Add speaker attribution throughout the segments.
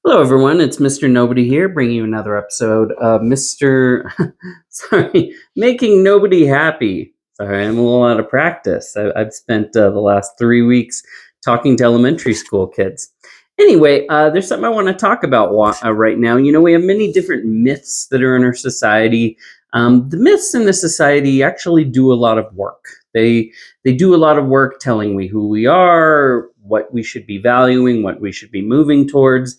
Speaker 1: Hello, everyone. It's Mr. Nobody here, bringing you another episode of Mr. sorry, Making Nobody Happy. Sorry, I'm a little out of practice. I've spent the last 3 weeks talking to elementary school kids. Anyway, there's something I want to talk about right now. We have many different myths that are in our society. The myths in the society actually do a lot of work. They do a lot of work telling we who we are, what we should be valuing, what we should be moving towards.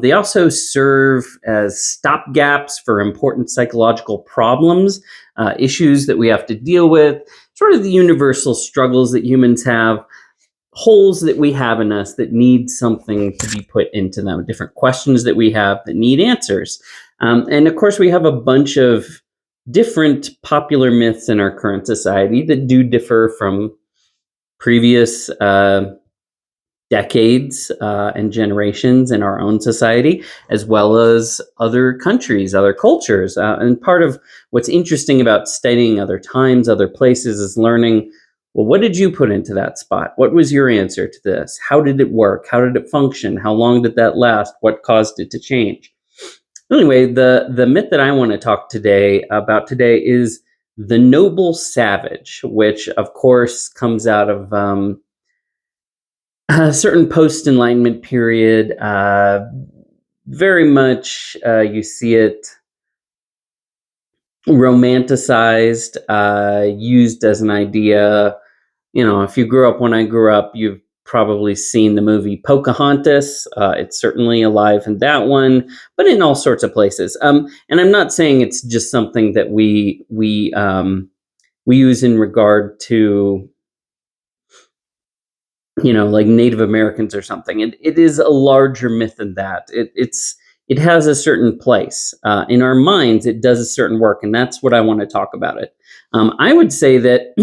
Speaker 1: They also serve as stopgaps for important psychological problems, issues that we have to deal with, sort of the universal struggles that humans have, holes that we have in us that need something to be put into them, different questions that we have that need answers. And of course, we have a bunch of different popular myths in our current society that do differ from previous decades and generations in our own society, as well as other countries, other cultures. And part of what's interesting about studying other times, other places, is learning, well, what did you put into that spot? What was your answer to this? How did it work? How did it function? How long did that last? What caused it to change? Anyway, the myth that I want to talk about today is the noble savage, which of course comes out of a certain post-Enlightenment period. Very much you see it romanticized, used as an idea. If you grew up when I grew up, you've probably seen the movie Pocahontas. It's certainly alive in that one, but in all sorts of places. And I'm not saying it's just something that we use in regard to like Native Americans or something. It is a larger myth than that. It has a certain place in our minds. It does a certain work, and that's what I want to talk about it. I would say that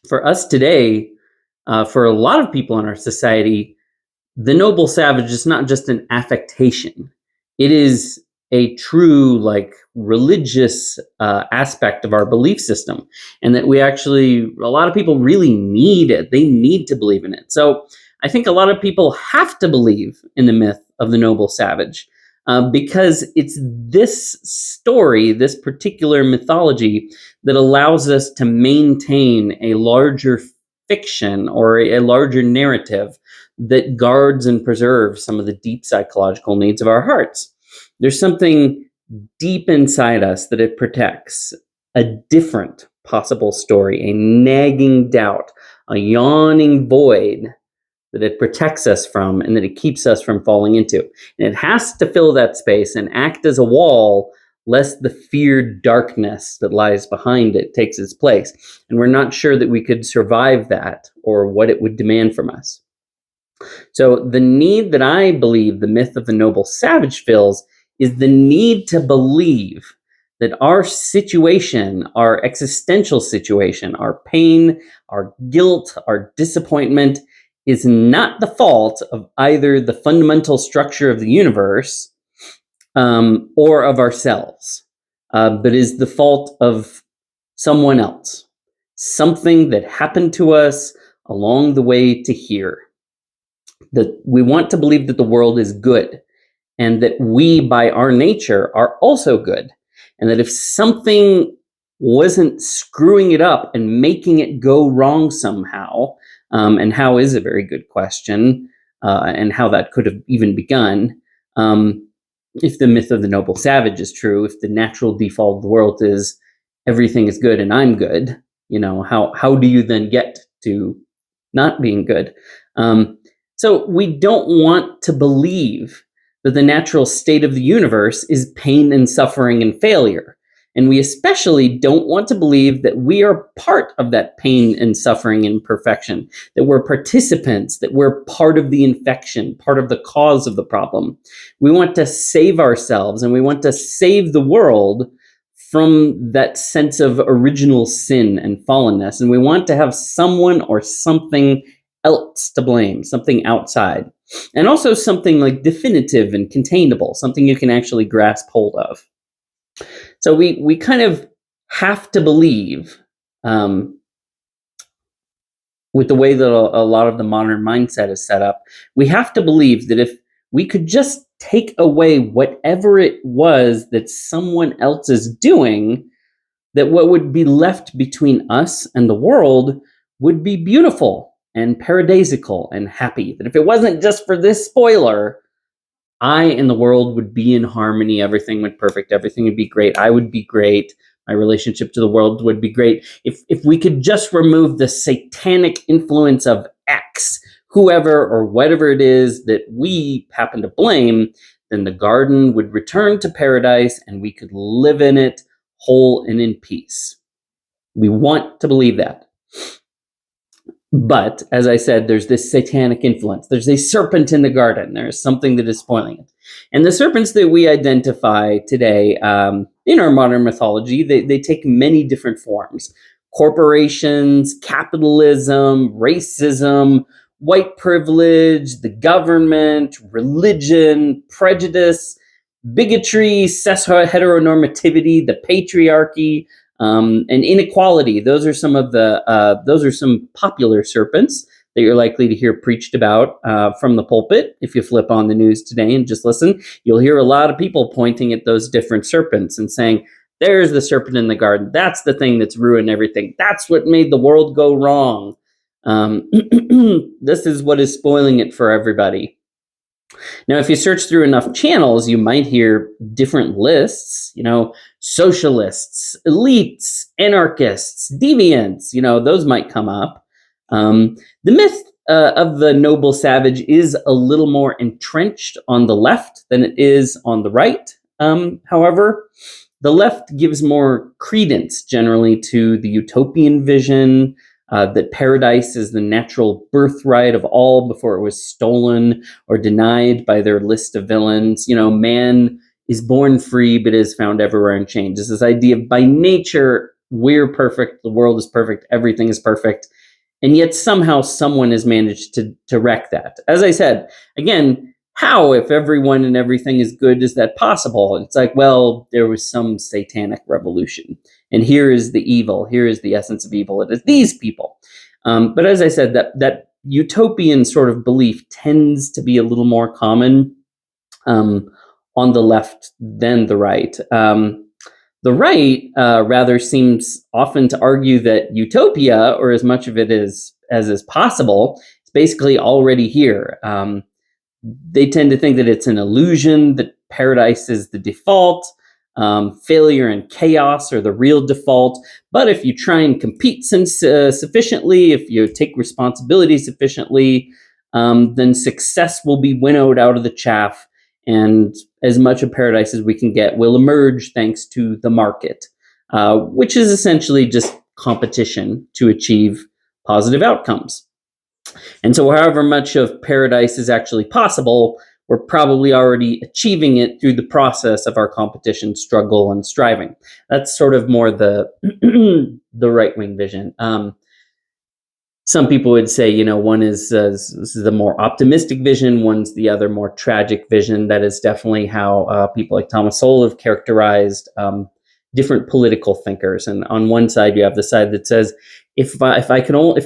Speaker 1: for us today, for a lot of people in our society, the noble savage is not just an affectation. It is a true, like, religious aspect of our belief system, and that a lot of people really need it. They need to believe in it. So I think a lot of people have to believe in the myth of the noble savage because it's this story, this particular mythology, that allows us to maintain a larger fiction or a larger narrative that guards and preserves some of the deep psychological needs of our hearts. There's something deep inside us that it protects, a different possible story, a nagging doubt, a yawning void that it protects us from and that it keeps us from falling into. And it has to fill that space and act as a wall lest the feared darkness that lies behind it takes its place. And we're not sure that we could survive that or what it would demand from us. So the need that I believe the myth of the noble savage fills is the need to believe that our situation, our existential situation, our pain, our guilt, our disappointment is not the fault of either the fundamental structure of the universe or of ourselves, but is the fault of someone else, something that happened to us along the way to here. That we want to believe that the world is good and that we, by our nature, are also good. And that if something wasn't screwing it up and making it go wrong somehow, and how is a very good question, and how that could have even begun, if the myth of the noble savage is true, if the natural default of the world is everything is good and I'm good, how do you then get to not being good? So we don't want to believe that the natural state of the universe is pain and suffering and failure. And we especially don't want to believe that we are part of that pain and suffering and imperfection, that we're participants, that we're part of the infection, part of the cause of the problem. We want to save ourselves and we want to save the world from that sense of original sin and fallenness. And we want to have someone or something else to blame, something outside. And also something like definitive and containable, something you can actually grasp hold of. So we kind of have to believe, with the way that a lot of the modern mindset is set up, we have to believe that if we could just take away whatever it was that someone else is doing, that what would be left between us and the world would be beautiful and paradisical and happy. That if it wasn't just for this spoiler, I and the world would be in harmony. Everything would perfect. Everything would be great. I would be great. My relationship to the world would be great. If we could just remove the satanic influence of X, whoever or whatever it is that we happen to blame, then the garden would return to paradise and we could live in it whole and in peace. We want to believe that. But as I said, there's this satanic influence. There's a serpent in the garden. There's something that is spoiling it. And the serpents that we identify today in our modern mythology, they take many different forms. Corporations, capitalism, racism, white privilege, the government, religion, prejudice, bigotry, heteronormativity, the patriarchy, and inequality. Those are some popular serpents that you're likely to hear preached about from the pulpit. If you flip on the news today and just listen, you'll hear a lot of people pointing at those different serpents and saying, "There's the serpent in the garden. That's the thing that's ruined everything. That's what made the world go wrong. This is what is spoiling it for everybody." Now, if you search through enough channels, you might hear different lists, socialists, elites, anarchists, deviants, those might come up. The myth of the noble savage is a little more entrenched on the left than it is on the right. However, the left gives more credence generally to the utopian vision, that paradise is the natural birthright of all before it was stolen or denied by their list of villains. Man is born free but is found everywhere in chains. It's this idea of by nature, we're perfect, the world is perfect, everything is perfect. And yet somehow someone has managed to wreck that. As I said, again, how, if everyone and everything is good, is that possible? It's like, well, there was some satanic revolution. And here is the evil. Here is the essence of evil. It is these people. But as I said, that utopian sort of belief tends to be a little more common on the left than the right. The right rather seems often to argue that utopia, or as much of it as is possible, is basically already here. They tend to think that it's an illusion, that paradise is the default, failure and chaos are the real default. But if you try and compete sufficiently, if you take responsibility sufficiently, then success will be winnowed out of the chaff, and as much of paradise as we can get will emerge thanks to the market, which is essentially just competition to achieve positive outcomes. And so however much of paradise is actually possible, we're probably already achieving it through the process of our competition, struggle, and striving. That's sort of more the the right-wing vision. Some people would say, one is this is the more optimistic vision, one's the other more tragic vision. That is definitely how people like Thomas Sowell have characterized different political thinkers. And on one side, you have the side that says, if I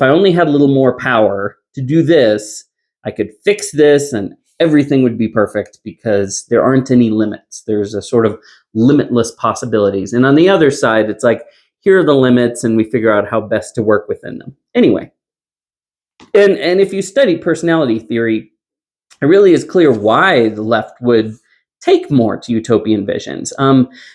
Speaker 1: only had a little more power to do this, I could fix this and everything would be perfect because there aren't any limits. There's a sort of limitless possibilities. And on the other side, it's like, here are the limits and we figure out how best to work within them. Anyway, and if you study personality theory, it really is clear why the left would take more to utopian visions.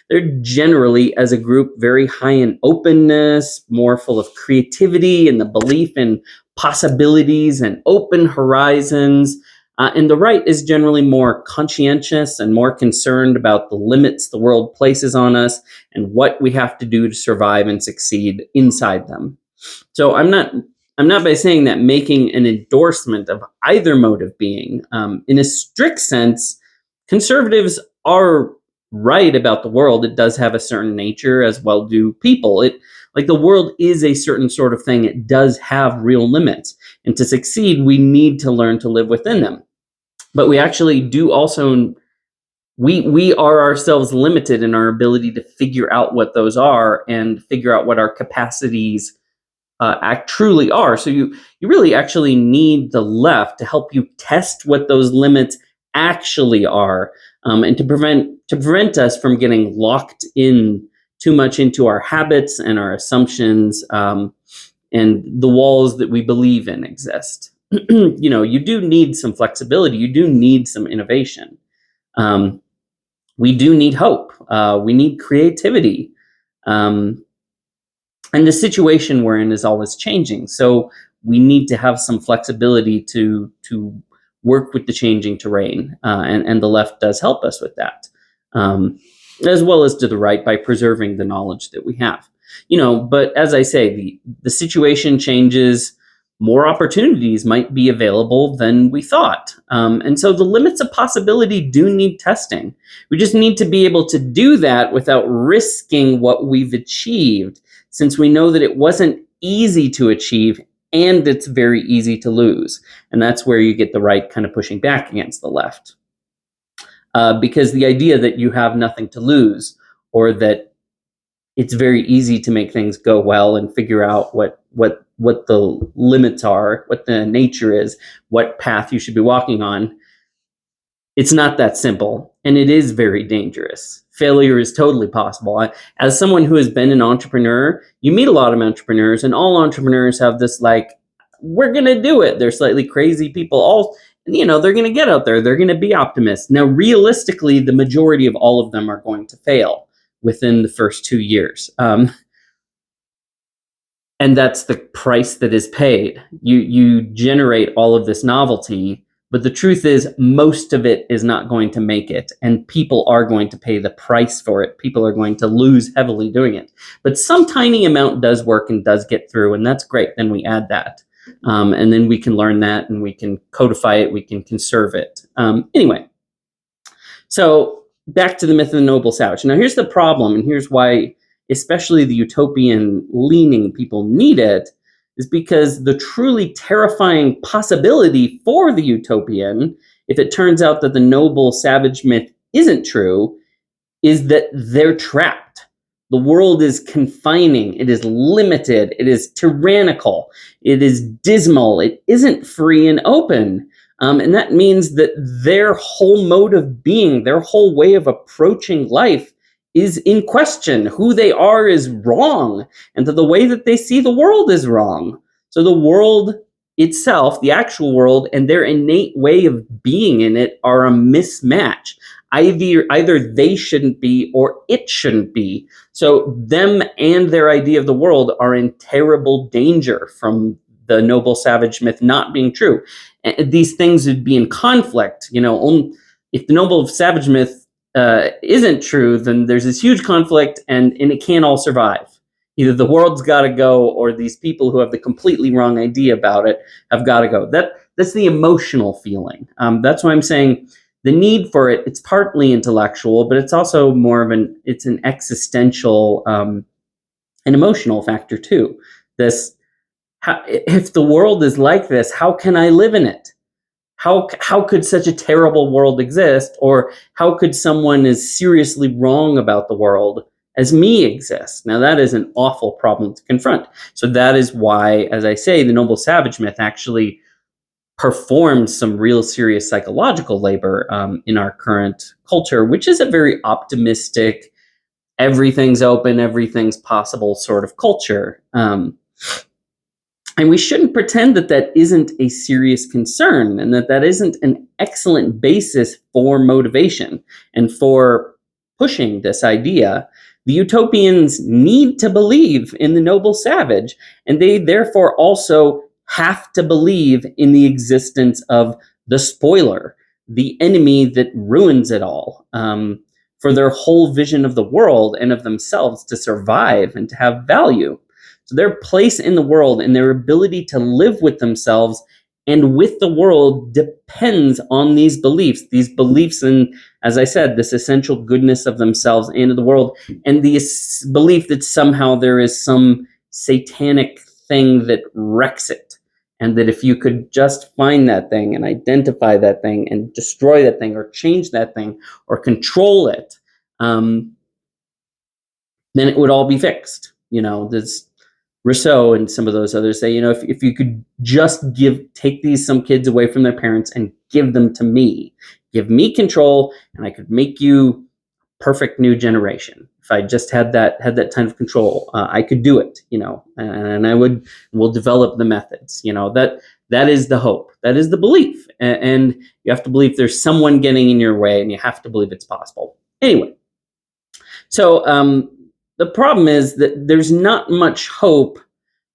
Speaker 1: They're generally, as a group, very high in openness, more full of creativity and the belief in possibilities and open horizons. And the right is generally more conscientious and more concerned about the limits the world places on us and what we have to do to survive and succeed inside them. So I'm not by saying that making an endorsement of either mode of being. In a strict sense, conservatives are right about the world. It does have a certain nature, as well do people. Like the world is a certain sort of thing. It does have real limits. And to succeed, we need to learn to live within them. But we actually do also, we are ourselves limited in our ability to figure out what those are and figure out what our capacities truly are. So you really actually need the left to help you test what those limits actually are, and to prevent us from getting locked in too much into our habits and our assumptions, and the walls that we believe in exist. You do need some flexibility. You do need some innovation. Um, we do need hope. We need creativity. Um, and the situation we're in is always changing. So we need to have some flexibility to work with the changing terrain, and the left does help us with that, um, as well as to the right by preserving the knowledge that we have. But as I say, the situation changes. More opportunities might be available than we thought, and so the limits of possibility do need testing. We just need to be able to do that without risking what we've achieved, since we know that it wasn't easy to achieve and it's very easy to lose. And that's where you get the right kind of pushing back against the left. Because the idea that you have nothing to lose, or that it's very easy to make things go well and figure out what the limits are, what the nature is, what path you should be walking on, it's not that simple, and it is very dangerous. Failure is totally possible. As someone who has been an entrepreneur, you meet a lot of entrepreneurs, and all entrepreneurs have this, like, we're going to do it. They're slightly crazy people. They're going to get out there. They're going to be optimists. Now, realistically, the majority of all of them are going to fail within the first 2 years. And that's the price that is paid. You generate all of this novelty, but the truth is most of it is not going to make it, and people are going to pay the price for it. People are going to lose heavily doing it. But some tiny amount does work and does get through, and that's great. Then we add that. And then we can learn that, and we can codify it, we can conserve it. Anyway, so back to the myth of the noble savage. Now here's the problem, and here's why especially the utopian leaning people need it, is because the truly terrifying possibility for the utopian, if it turns out that the noble savage myth isn't true, is that they're trapped. The world is confining, it is limited, it is tyrannical, it is dismal, it isn't free and open. And that means that their whole mode of being, their whole way of approaching life is in question. Who they are is wrong, and that the way that they see the world is wrong. So the world itself, the actual world, and their innate way of being in it are a mismatch. Either they shouldn't be or it shouldn't be. So them and their idea of the world are in terrible danger from the noble savage myth not being true. And these things would be in conflict. If the noble savage myth isn't true, then there's this huge conflict, and it can't all survive. Either the world's got to go, or these people who have the completely wrong idea about it have got to go. That's the emotional feeling. That's why I'm saying the need for it, it's partly intellectual, but it's also more of an existential and emotional factor too. If the world is like this, how can I live in it? How could such a terrible world exist? Or how could someone as seriously wrong about the world as me exist? Now, that is an awful problem to confront. So that is why, as I say, the noble savage myth actually performs some real serious psychological labor in our current culture, which is a very optimistic, everything's open, everything's possible sort of culture. And we shouldn't pretend that that isn't a serious concern, and that isn't an excellent basis for motivation and for pushing this idea. The utopians need to believe in the noble savage, and they therefore also have to believe in the existence of the spoiler, the enemy that ruins it all, for their whole vision of the world and of themselves to survive and to have value. So their place in the world and their ability to live with themselves and with the world depends on these beliefs in, as I said, this essential goodness of themselves and of the world, and the belief that somehow there is some satanic thing that wrecks it, and that if you could just find that thing and identify that thing and destroy that thing or change that thing or control it, then it would all be fixed. This Rousseau and some of those others say, if you could just take some kids away from their parents and give them to me, give me control, and I could make you perfect new generation. If I just had that kind of control, I could do it, and we'll develop the methods, that is the hope, that is the belief, and you have to believe there's someone getting in your way, and you have to believe it's possible. Anyway, so the problem is that there's not much hope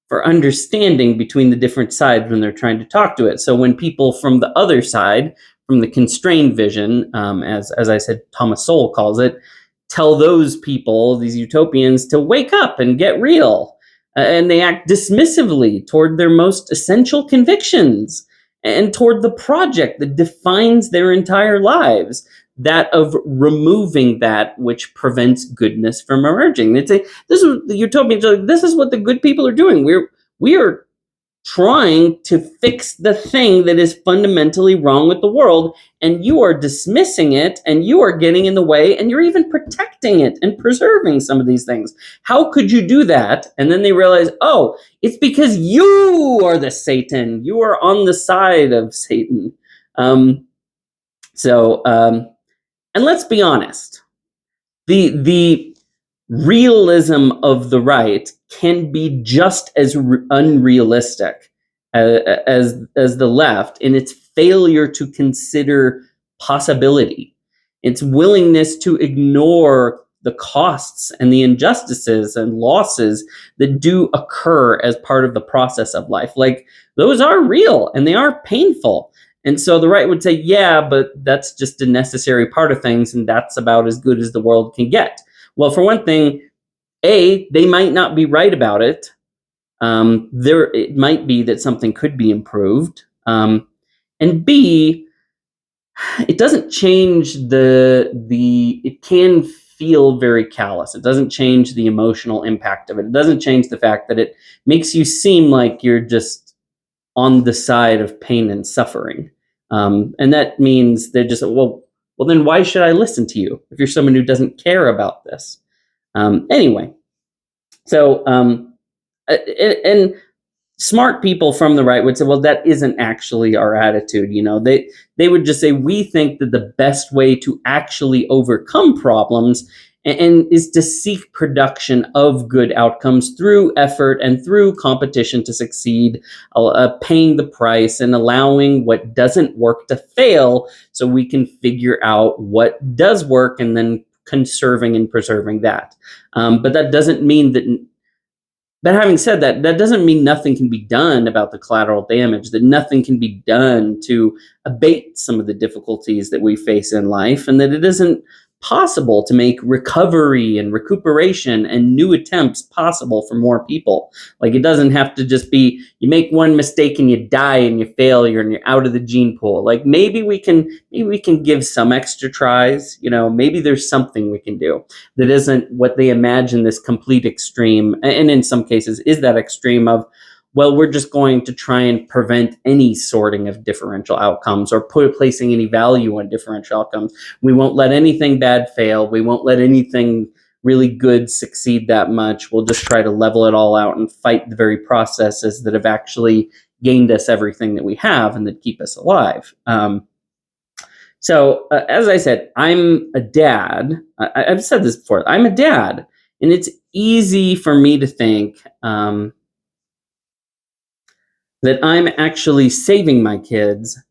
Speaker 1: for understanding between the different sides when they're trying to talk to it. So when people from the other side, from the constrained vision, as I said, Thomas Sowell calls it, tell those people, these utopians, to wake up and get real, and they act dismissively toward their most essential convictions and toward the project that defines their entire lives, that of removing that which prevents goodness from emerging. They say this is the utopians are like, this is what the good people are doing. We are trying to fix the thing that is fundamentally wrong with the world, and you are dismissing it, and you are getting in the way, and you're even protecting it and preserving some of these things. How could you do that? And then they realize, oh, it's because you are the Satan. You are on the side of Satan. And let's be honest, the realism of the right can be just as unrealistic as the left in its failure to consider possibility, its willingness to ignore the costs and the injustices and losses that do occur as part of the process of life. Like, those are real and they are painful. And so the right would say, yeah, but that's just a necessary part of things, and that's about as good as the world can get. Well, for one thing, A, they might not be right about it. It might be that something could be improved. And B, it doesn't change it can feel very callous. It doesn't change the emotional impact of it. It doesn't change the fact that it makes you seem like you're just on the side of pain and suffering. And that means they're just, well, then why should I listen to you if you're someone who doesn't care about this? Anyway, so, and smart people from the right would say, well, that isn't actually our attitude. They would just say, we think that the best way to actually overcome problems and is to seek production of good outcomes through effort and through competition to succeed, paying the price and allowing what doesn't work to fail so we can figure out what does work and then conserving and preserving that. But that doesn't mean that. But having said that, that doesn't mean nothing can be done about the collateral damage, that nothing can be done to abate some of the difficulties that we face in life, and that it isn't possible to make recovery and recuperation and new attempts possible for more people. Like, it doesn't have to just be you make one mistake and you die and you fail, and you're out of the gene pool. Like, maybe we can give some extra tries. Maybe there's something we can do that isn't what they imagine, this complete extreme, and in some cases is that extreme of, well, we're just going to try and prevent any sorting of differential outcomes or placing any value on differential outcomes. We won't let anything bad fail. We won't let anything really good succeed that much. We'll just try to level it all out and fight the very processes that have actually gained us everything that we have and that keep us alive. So, as I said, I'm a dad. I've said this before. I'm a dad, and it's easy for me to think that I'm actually saving my kids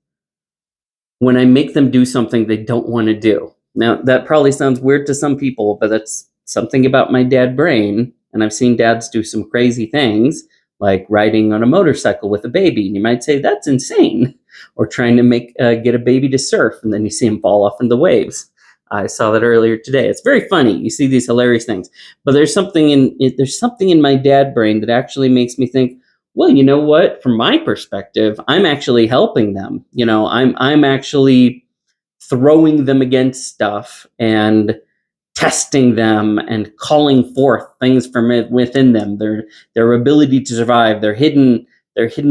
Speaker 1: when I make them do something they don't want to do. Now, that probably sounds weird to some people, but that's something about my dad brain. And I've seen dads do some crazy things, like riding on a motorcycle with a baby. And you might say, that's insane. Or trying to get a baby to surf, and then you see him fall off in the waves. I saw that earlier today. It's very funny. You see these hilarious things. But there's something in my dad brain that actually makes me think, well, you know what? From my perspective, I'm actually helping them. I'm actually throwing them against stuff and testing them and calling forth things from within them, their ability to survive, their hidden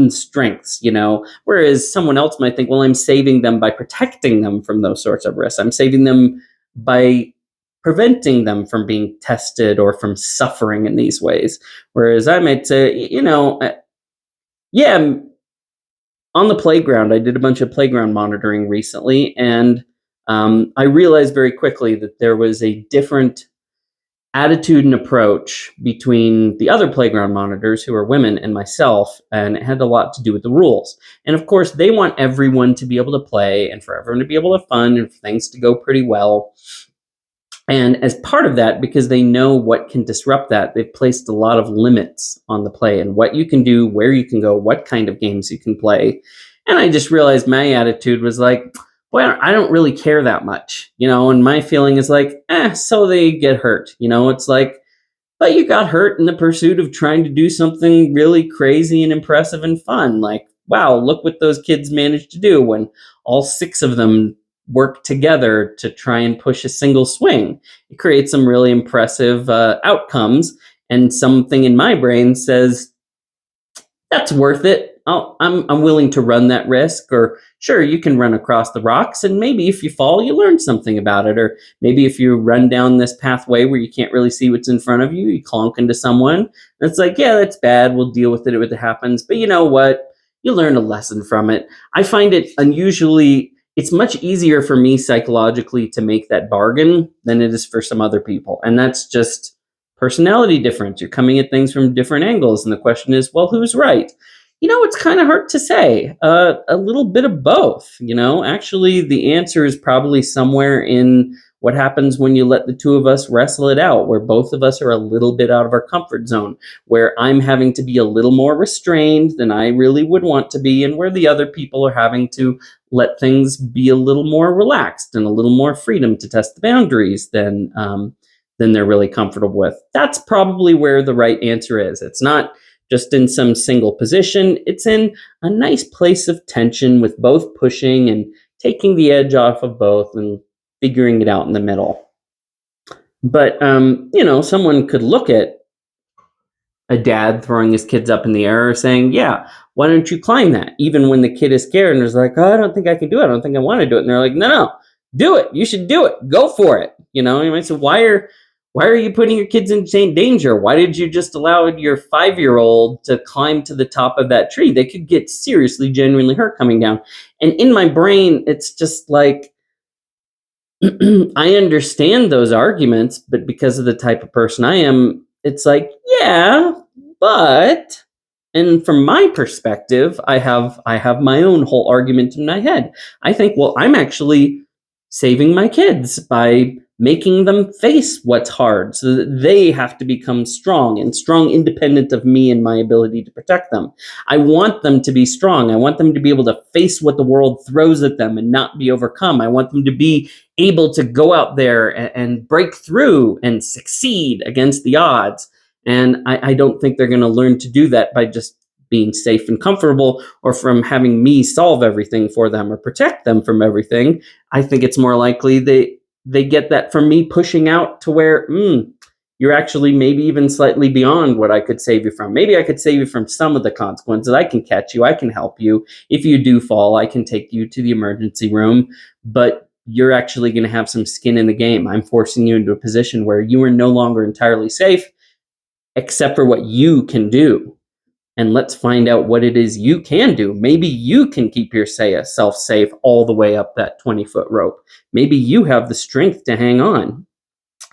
Speaker 1: strengths. Whereas someone else might think, well, I'm saving them by protecting them from those sorts of risks. I'm saving them by preventing them from being tested or from suffering in these ways. Whereas I might say, yeah, on the playground, I did a bunch of playground monitoring recently, and I realized very quickly that there was a different attitude and approach between the other playground monitors, who are women, and myself, and it had a lot to do with the rules. And of course, they want everyone to be able to play and for everyone to be able to have fun and for things to go pretty well. And as part of that, because they know what can disrupt that, they've placed a lot of limits on the play and what you can do, where you can go, what kind of games you can play. And I just realized my attitude was like, well, I don't really care that much, and my feeling is like, so they get hurt. It's like, but you got hurt in the pursuit of trying to do something really crazy and impressive and fun. Like, wow, look what those kids managed to do when all six of them work together to try and push a single swing. It creates some really impressive outcomes. And something in my brain says, that's worth it. I'm willing to run that risk. Or sure, you can run across the rocks, and maybe if you fall, you learn something about it. Or maybe if you run down this pathway where you can't really see what's in front of you, you clonk into someone. And it's like, yeah, that's bad. We'll deal with it if it happens. But you know what? You learn a lesson from it. I find it unusually. It's much easier for me psychologically to make that bargain than it is for some other people. And that's just personality difference. You're coming at things from different angles. And the question is, well, who's right? It's kind of hard to say. A little bit of both. Actually, the answer is probably somewhere in what happens when you let the two of us wrestle it out, where both of us are a little bit out of our comfort zone, where I'm having to be a little more restrained than I really would want to be, and where the other people are having to let things be a little more relaxed and a little more freedom to test the boundaries than they're really comfortable with. That's probably where the right answer is. It's not just in some single position. It's in a nice place of tension with both pushing and taking the edge off of both and figuring it out in the middle. But, someone could look at a dad throwing his kids up in the air or saying, yeah, why don't you climb that? Even when the kid is scared and is like, oh, I don't think I can do it. I don't think I want to do it. And they're like, no, do it. You should do it. Go for it. Anyway, so why are you putting your kids in danger? Why did you just allow your 5-year-old to climb to the top of that tree? They could get seriously, genuinely hurt coming down. And in my brain, it's just like, I understand those arguments, but because of the type of person I am, it's like, yeah, but, and from my perspective, I have my own whole argument in my head. I think, well, I'm actually saving my kids by making them face what's hard so that they have to become strong independent of me and my ability to protect them. I want them to be strong. I want them to be able to face what the world throws at them and not be overcome. I want them to be able to go out there and break through and succeed against the odds. And I don't think they're going to learn to do that by just being safe and comfortable, or from having me solve everything for them or protect them from everything. I think it's more likely they get that from me pushing out to where, you're actually maybe even slightly beyond what I could save you from. Maybe I could save you from some of the consequences. I can catch you. I can help you. If you do fall, I can take you to the emergency room. But you're actually going to have some skin in the game. I'm forcing you into a position where you are no longer entirely safe, except for what you can do. And let's find out what it is you can do. Maybe you can keep yourself safe all the way up that 20-foot rope. Maybe you have the strength to hang on.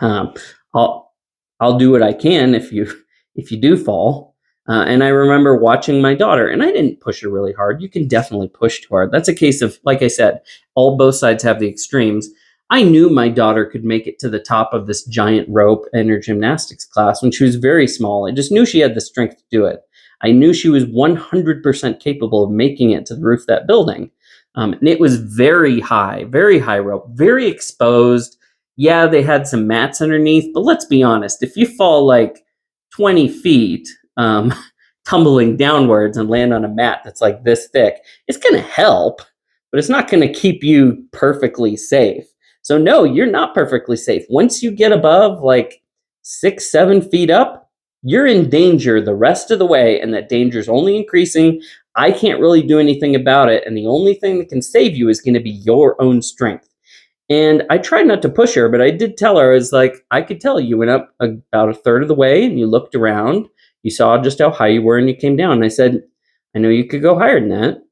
Speaker 1: I'll do what I can if you do fall. And I remember watching my daughter, and I didn't push her really hard. You can definitely push too hard. That's a case of, like I said, both sides have the extremes. I knew my daughter could make it to the top of this giant rope in her gymnastics class when she was very small. I just knew she had the strength to do it. I knew she was 100% capable of making it to the roof of that building. And it was very high rope, very exposed. Yeah, they had some mats underneath, but let's be honest, if you fall like 20 feet, tumbling downwards and land on a mat that's like this thick, it's going to help, but it's not going to keep you perfectly safe. So no, you're not perfectly safe. Once you get above like 6-7 feet up, you're in danger the rest of the way, and that danger is only increasing. I can't really do anything about it, and the only thing that can save you is going to be your own strength. And I tried not to push her, but I did tell her, I was like, I could tell you went up about a third of the way and you looked around, you saw just how high you were and you came down. And I said, I know you could go higher than that.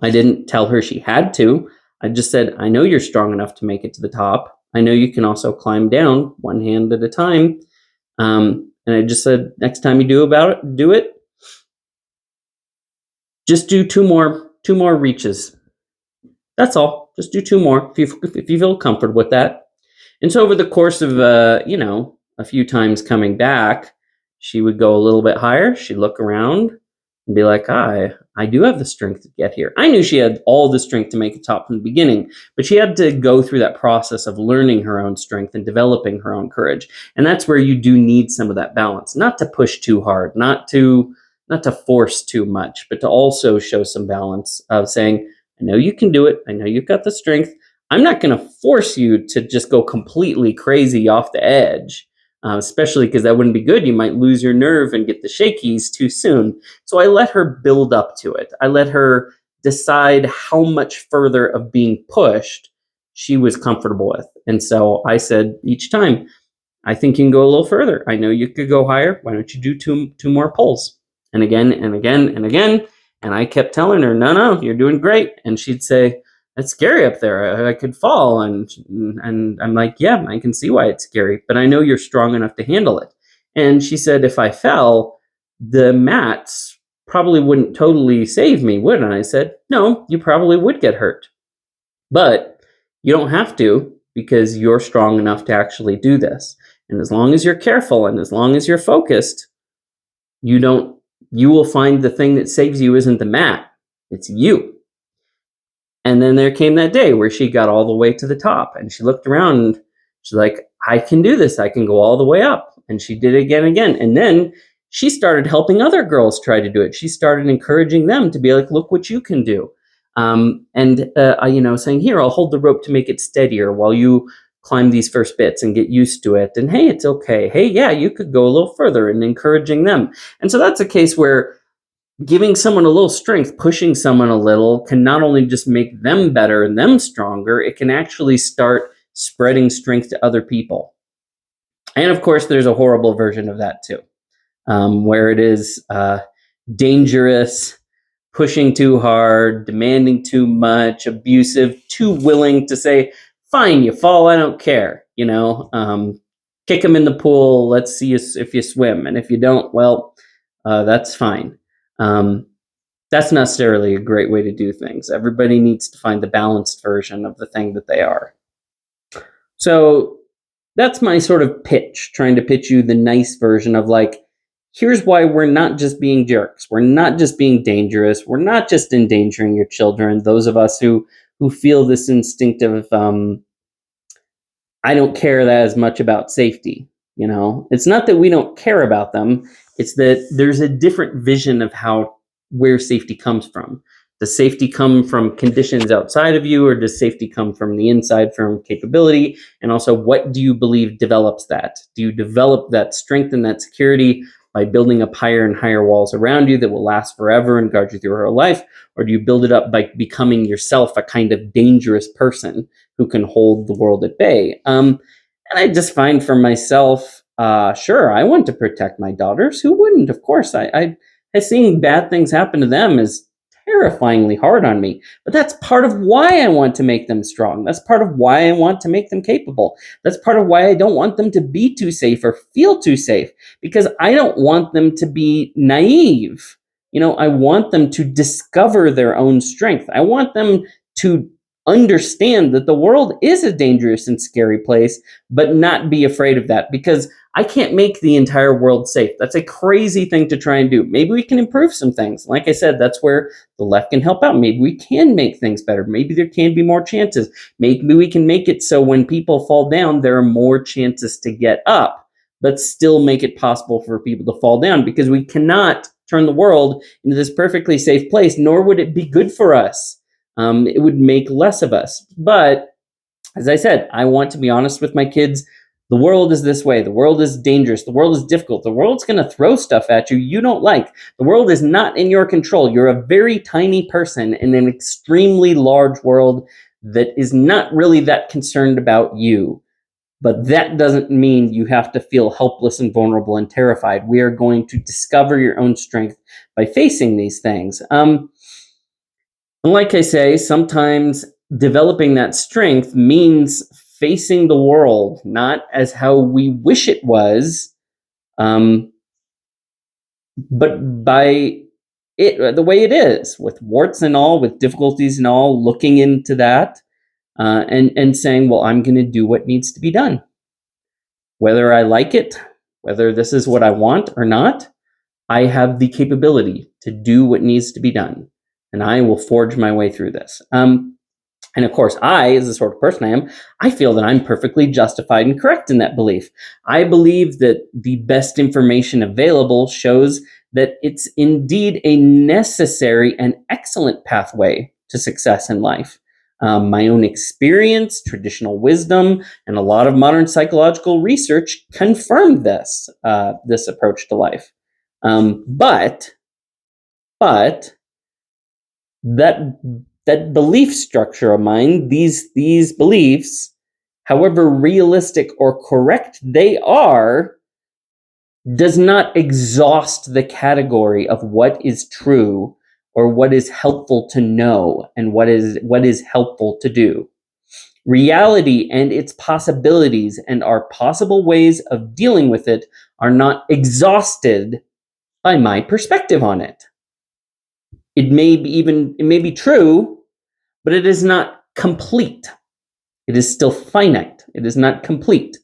Speaker 1: I didn't tell her she had to. I just said, I know you're strong enough to make it to the top. I know you can also climb down one hand at a time. And I just said, next time you do it. Just do two more reaches. That's all. Just do two more if you feel comfortable with that. And so over the course of a few times coming back, she would go a little bit higher. She'd look around and be like, I do have the strength to get here. I knew she had all the strength to make it top from the beginning, but she had to go through that process of learning her own strength and developing her own courage. And that's where you do need some of that balance, not to push too hard, not to force too much, but to also show some balance of saying, I know you can do it. I know you've got the strength. I'm not going to force you to just go completely crazy off the edge, especially because that wouldn't be good. You might lose your nerve and get the shakies too soon. So I let her build up to it. I let her decide how much further of being pushed she was comfortable with. And so I said each time, I think you can go a little further. I know you could go higher. Why don't you do two more pulls? And again and again and again. And I kept telling her, no, you're doing great. And she'd say, it's scary up there. I could fall. And I'm like, yeah, I can see why it's scary, but I know you're strong enough to handle it. And she said, if I fell, the mats probably wouldn't totally save me, would it? And I said, no, you probably would get hurt, but you don't have to because you're strong enough to actually do this. And as long as you're careful and as long as you're focused, you will find the thing that saves you isn't the mat, it's you. And then there came that day where she got all the way to the top and she looked around and she's like, I can do this. I can go all the way up. And she did it again and again. And then she started helping other girls try to do it. She started encouraging them to be like, look what you can do. Saying, here, I'll hold the rope to make it steadier while you climb these first bits and get used to it. And hey, it's okay. Hey, yeah, you could go a little further, and encouraging them. And so that's a case where giving someone a little strength, pushing someone a little, can not only just make them better and them stronger, it can actually start spreading strength to other people. And of course, there's a horrible version of that too, where it is dangerous, pushing too hard, demanding too much, abusive, too willing to say, fine, you fall, I don't care. Kick them in the pool, let's see if you swim. And if you don't, well, that's fine. That's not necessarily a great way to do things. Everybody needs to find the balanced version of the thing that they are. So that's my sort of pitch, trying to pitch you the nice version of like, here's why we're not just being jerks. We're not just being dangerous. We're not just endangering your children. Those of us who feel this instinctive, I don't care that as much about safety. It's not that we don't care about them. It's that there's a different vision of where safety comes from. Does safety come from conditions outside of you, or does safety come from the inside, from capability? And also, what do you believe develops that? Do you develop that strength and that security by building up higher and higher walls around you that will last forever and guard you through your whole life? Or do you build it up by becoming yourself a kind of dangerous person who can hold the world at bay? And I just find for myself, sure, I want to protect my daughters. Who wouldn't? Of course, I seeing bad things happen to them is terrifyingly hard on me. But that's part of why I want to make them strong. That's part of why I want to make them capable. That's part of why I don't want them to be too safe or feel too safe, because I don't want them to be naive. I want them to discover their own strength. I want them to understand that the world is a dangerous and scary place, but not be afraid of that, because I can't make the entire world safe. That's a crazy thing to try and do. Maybe we can improve some things. Like I said, that's where the left can help out. Maybe we can make things better. Maybe there can be more chances. Maybe we can make it so when people fall down, there are more chances to get up, but still make it possible for people to fall down, because we cannot turn the world into this perfectly safe place, nor would it be good for us. It would make less of us. But as I said, I want to be honest with my kids. The world is this way. The world is dangerous. The world is difficult. The world's going to throw stuff at you don't like. The world is not in your control. You're a very tiny person in an extremely large world that is not really that concerned about you. But that doesn't mean you have to feel helpless and vulnerable and terrified. We are going to discover your own strength by facing these things. And like I say, sometimes developing that strength means facing the world, not as how we wish it was, um, but by it the way it is, with warts and all, with difficulties and all, looking into that and saying, well, I'm going to do what needs to be done. Whether I like it, whether this is what I want or not, I have the capability to do what needs to be done, and I will forge my way through this. And of course, I, as the sort of person I am, I feel that I'm perfectly justified and correct in that belief. I believe that the best information available shows that it's indeed a necessary and excellent pathway to success in life. My own experience, traditional wisdom, and a lot of modern psychological research confirm this approach to life. But that that belief structure of mine, these beliefs, however realistic or correct they are, does not exhaust the category of what is true or what is helpful to know and what is helpful to do. Reality and its possibilities and our possible ways of dealing with it are not exhausted by my perspective on it. It may be true, but it is not complete. It is still finite. It is not complete.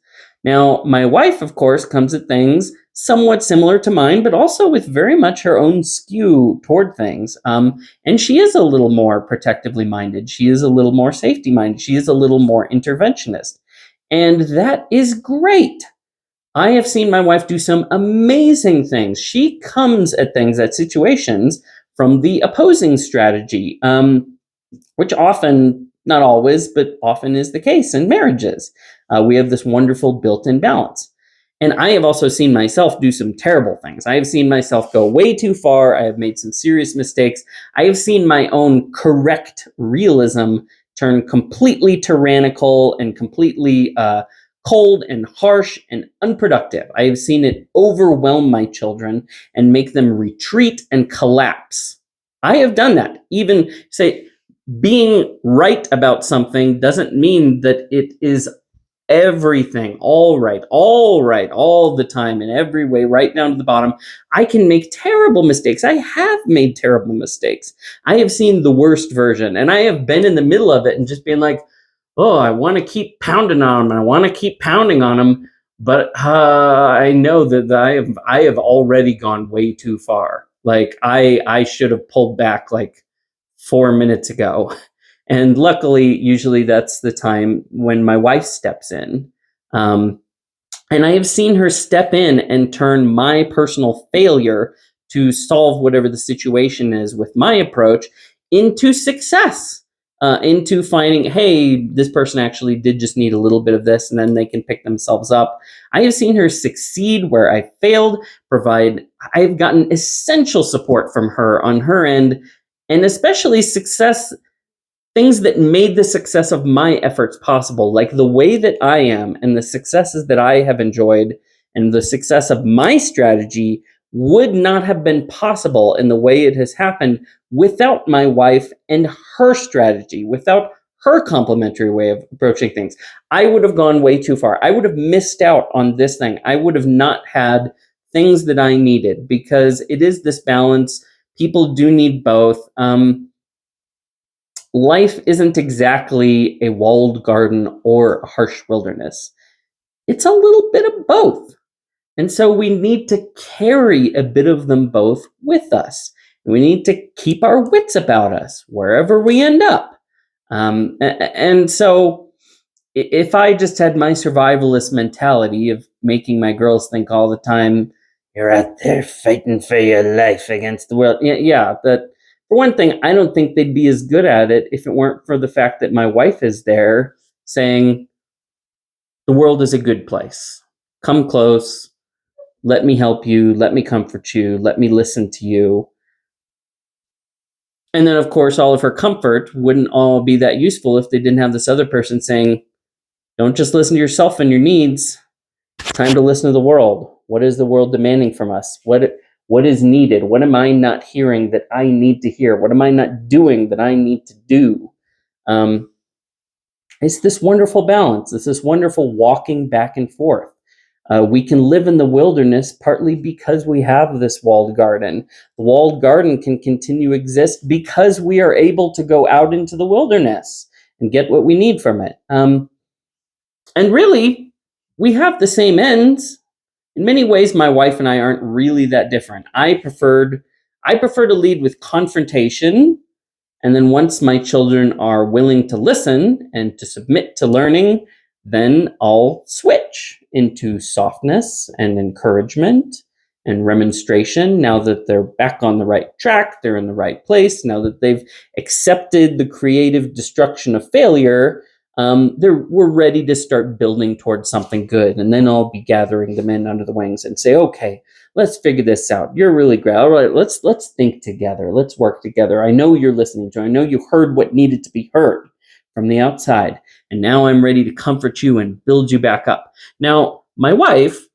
Speaker 1: Now, my wife, of course, comes at things somewhat similar to mine, but also with very much her own skew toward things. And she is a little more protectively minded. She is a little more safety minded. She is a little more interventionist. And that is great. I have seen my wife do some amazing things. She comes at things, at situations, from the opposing strategy. Which often, not always, but often is the case in marriages. We have this wonderful built in balance. And I have also seen myself do some terrible things. I have seen myself go way too far. I have made some serious mistakes. I have seen my own correct realism turn completely tyrannical and completely cold and harsh and unproductive. I have seen it overwhelm my children and make them retreat and collapse. I have done that. Even say, being right about something doesn't mean that it is everything, all right, all the time, in every way, right down to the bottom. I can make terrible mistakes. I have made terrible mistakes. I have seen the worst version, and I have been in the middle of it and just been like, oh, I want to keep pounding on them, and I want to keep pounding on them, but I know that I have already gone way too far. Like I should have pulled back like 4 minutes ago. And luckily, usually that's the time when my wife steps in. Um, and I have seen her step in and turn my personal failure to solve whatever the situation is with my approach into success, into finding, hey, this person actually did just need a little bit of this, and then they can pick themselves up. I have seen her succeed where I failed, I've gotten essential support from her on her end, and especially success, things that made the success of my efforts possible, like the way that I am and the successes that I have enjoyed and the success of my strategy would not have been possible in the way it has happened without my wife and her strategy, without her complementary way of approaching things. I would have gone way too far. I would have missed out on this thing. I would have not had things that I needed, because it is this balance. People do need both. Life isn't exactly a walled garden or a harsh wilderness. It's a little bit of both. And so we need to carry a bit of them both with us. We need to keep our wits about us wherever we end up. And so if I just had my survivalist mentality of making my girls think all the time, you're out there fighting for your life against the world. Yeah, that for one thing, I don't think they'd be as good at it if it weren't for the fact that my wife is there saying, the world is a good place. Come close. Let me help you. Let me comfort you. Let me listen to you. And then, of course, all of her comfort wouldn't all be that useful if they didn't have this other person saying, don't just listen to yourself and your needs. It's time to listen to the world. What is the world demanding from us? What is needed? What am I not hearing that I need to hear? What am I not doing that I need to do? Um, it's this wonderful balance. It's this wonderful walking back and forth. We can live in the wilderness partly because we have this walled garden. The walled garden can continue to exist because we are able to go out into the wilderness and get what we need from it. And really, we have the same ends. In many ways, my wife and I aren't really that different. I prefer to lead with confrontation, and then once my children are willing to listen and to submit to learning, then I'll switch into softness and encouragement and remonstration. Now that they're back on the right track, they're in the right place, now that they've accepted the creative destruction of failure, we're ready to start building towards something good. And then I'll be gathering the men under the wings and say, okay, let's figure this out. You're really great. All right, let's think together. Let's work together. I know you're listening to. I know you heard what needed to be heard from the outside, and now I'm ready to comfort you and build you back up. Now, my wife,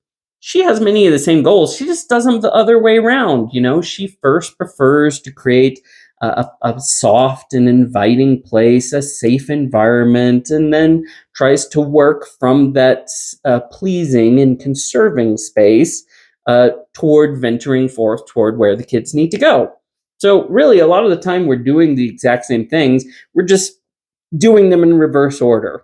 Speaker 1: she has many of the same goals. She just does them the other way around. She first prefers to create a soft and inviting place, a safe environment, and then tries to work from that pleasing and conserving space toward venturing forth toward where the kids need to go. So really, a lot of the time we're doing the exact same things. We're just doing them in reverse order.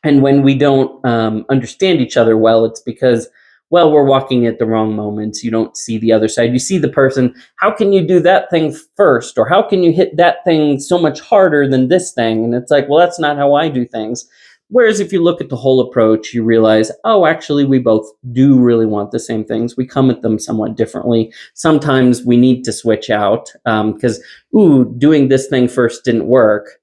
Speaker 1: And when we don't understand each other well, it's because, well, we're walking at the wrong moments. You don't see the other side. You see the person, how can you do that thing first? Or how can you hit that thing so much harder than this thing? And it's like, well, that's not how I do things. Whereas if you look at the whole approach, you realize, oh, actually, we both do really want the same things. We come at them somewhat differently. Sometimes we need to switch out because, doing this thing first didn't work.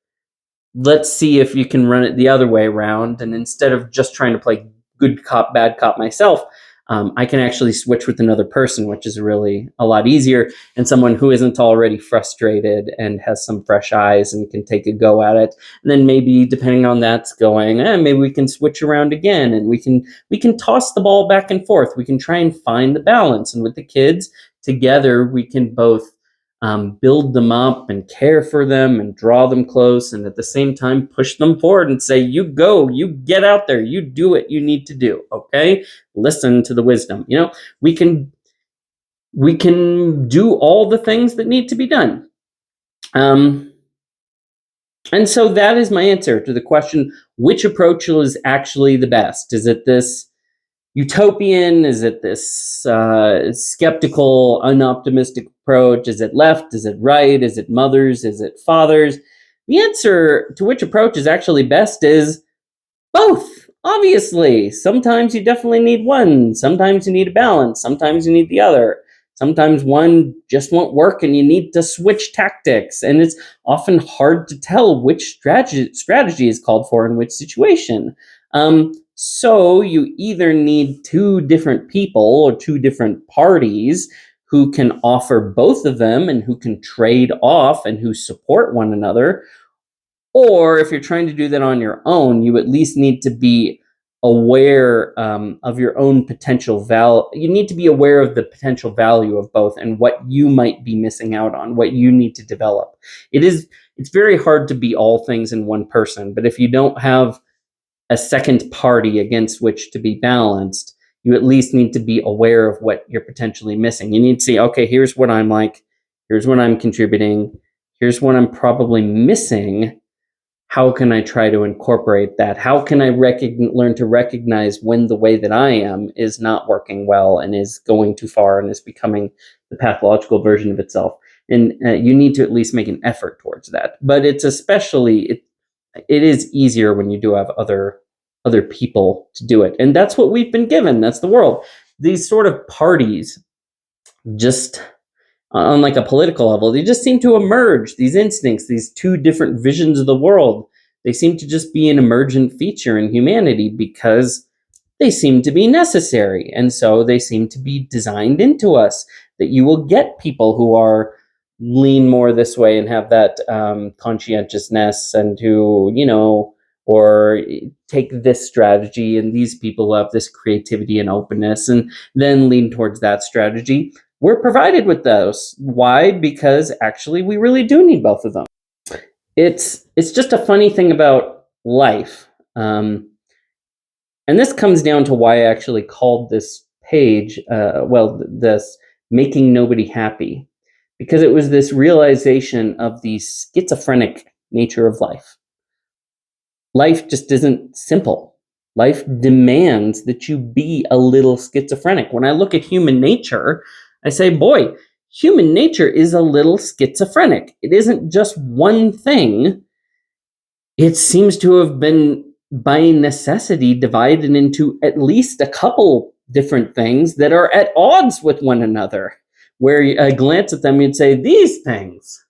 Speaker 1: Let's see if you can run it the other way around. And instead of just trying to play good cop, bad cop myself, I can actually switch with another person, which is really a lot easier. And someone who isn't already frustrated and has some fresh eyes and can take a go at it. And then maybe depending on that's going, maybe we can switch around again, and we can toss the ball back and forth. We can try and find the balance. And with the kids together, we can both build them up and care for them and draw them close, and at the same time push them forward and say, you go, you get out there, you do what you need to do. Okay, listen to the wisdom. We can do all the things that need to be done. And so that is my answer to the question, which approach is actually the best? Is it this utopian? Is it this skeptical, unoptimistic approach? Is it left? Is it right? Is it mothers? Is it fathers? The answer to which approach is actually best is both. Obviously, sometimes you definitely need one. Sometimes you need a balance. Sometimes you need the other. Sometimes one just won't work and you need to switch tactics. And it's often hard to tell which strategy is called for in which situation. So you either need two different people or two different parties who can offer both of them and who can trade off and who support one another. Or if you're trying to do that on your own, you at least need to be aware of your own potential value. You need to be aware of the potential value of both and what you might be missing out on, what you need to develop. It's very hard to be all things in one person, but if you don't have a second party against which to be balanced, you at least need to be aware of what you're potentially missing. You need to see, okay, here's what I'm like, here's what I'm contributing, here's what I'm probably missing. How can I try to incorporate that? How can I learn to recognize when the way that I am is not working well and is going too far and is becoming the pathological version of itself? And you need to at least make an effort towards that. But it's especially, it is easier when you do have other people to do it. And that's what we've been given. That's the world. These sort of parties, just on like a political level, they just seem to emerge. These instincts, these two different visions of the world, they seem to just be an emergent feature in humanity because they seem to be necessary. And so they seem to be designed into us, that you will get people who are lean more this way and have that conscientiousness, and who, or take this strategy, and these people have this creativity and openness, and then lean towards that strategy. We're provided with those. Why? Because actually we really do need both of them. It's just a funny thing about life. And this comes down to why I actually called this page, this Making Nobody Happy, because it was this realization of the schizophrenic nature of life. Life just isn't simple. Life demands that you be a little schizophrenic. When I look at human nature, I say, boy, human nature is a little schizophrenic. It isn't just one thing. It seems to have been, by necessity, divided into at least a couple different things that are at odds with one another. Where a glance at them, you'd say, these things.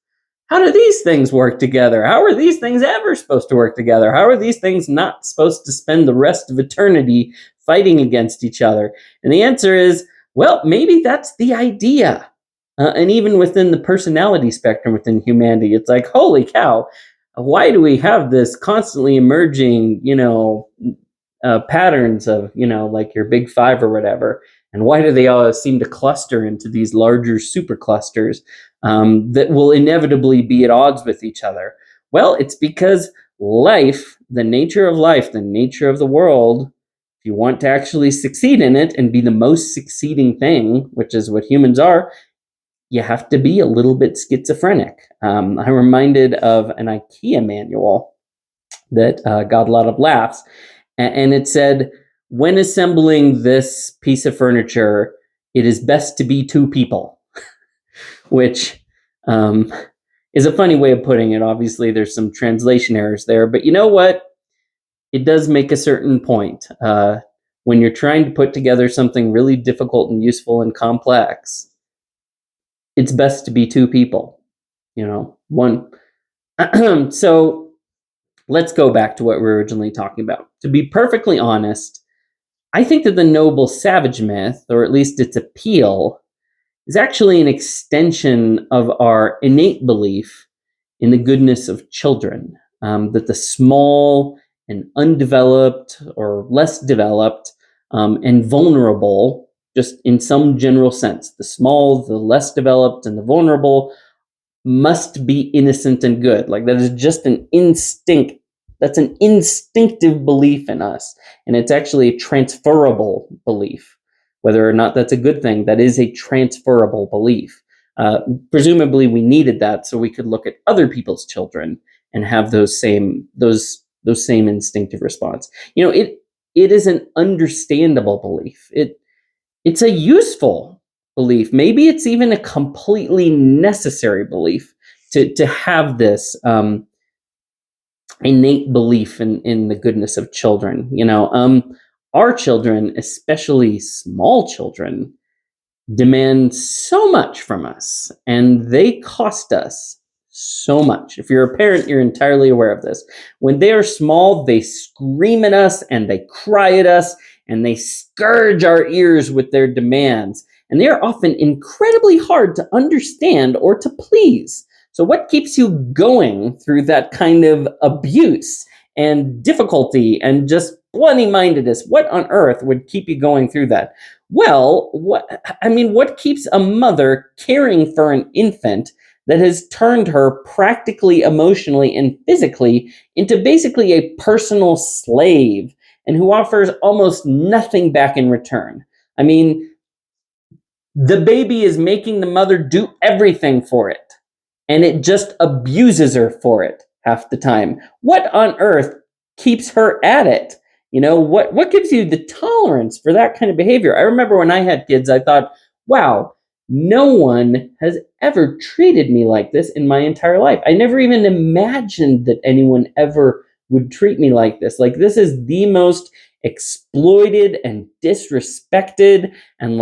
Speaker 1: How do these things work together? How are these things ever supposed to work together? How are these things not supposed to spend the rest of eternity fighting against each other? And the answer is, well, maybe that's the idea. And even within the personality spectrum within humanity, it's like, holy cow, why do we have this constantly emerging, patterns of, like your big five or whatever? And why do they all seem to cluster into these larger superclusters that will inevitably be at odds with each other? Well, it's because life, the nature of life, the nature of the world, if you want to actually succeed in it and be the most succeeding thing, which is what humans are, you have to be a little bit schizophrenic. I'm reminded of an IKEA manual that got a lot of laughs, and it said, when assembling this piece of furniture, it is best to be two people, which is a funny way of putting it. Obviously, there's some translation errors there, but you know what? It does make a certain point. When you're trying to put together something really difficult and useful and complex, it's best to be two people, one. So let's go back to what we were originally talking about. To be perfectly honest, I think that the noble savage myth, or at least its appeal, is actually an extension of our innate belief in the goodness of children, that the small and undeveloped or less developed and vulnerable, just in some general sense, the small, the less developed, and the vulnerable must be innocent and good. Like, that is just an instinct. That's an instinctive belief in us. And it's actually a transferable belief. Whether or not that's a good thing, that is a transferable belief. Presumably we needed that so we could look at other people's children and have those same instinctive response. It is an understandable belief. It's a useful belief. Maybe it's even a completely necessary belief to have this innate belief in the goodness of children. Our children, especially small children, demand so much from us, and they cost us so much. If you're a parent, you're entirely aware of this. When they are small, they scream at us and they cry at us and they scourge our ears with their demands. And they are often incredibly hard to understand or to please. So what keeps you going through that kind of abuse and difficulty and just bloody-mindedness? What on earth would keep you going through that? Well, what keeps a mother caring for an infant that has turned her practically, emotionally, and physically into basically a personal slave, and who offers almost nothing back in return? I mean, the baby is making the mother do everything for it, and it just abuses her for it half the time. What on earth keeps her at it? What gives you the tolerance for that kind of behavior? I remember when I had kids, I thought, wow, no one has ever treated me like this in my entire life. I never even imagined that anyone ever would treat me like this. Like, this is the most exploited and disrespected and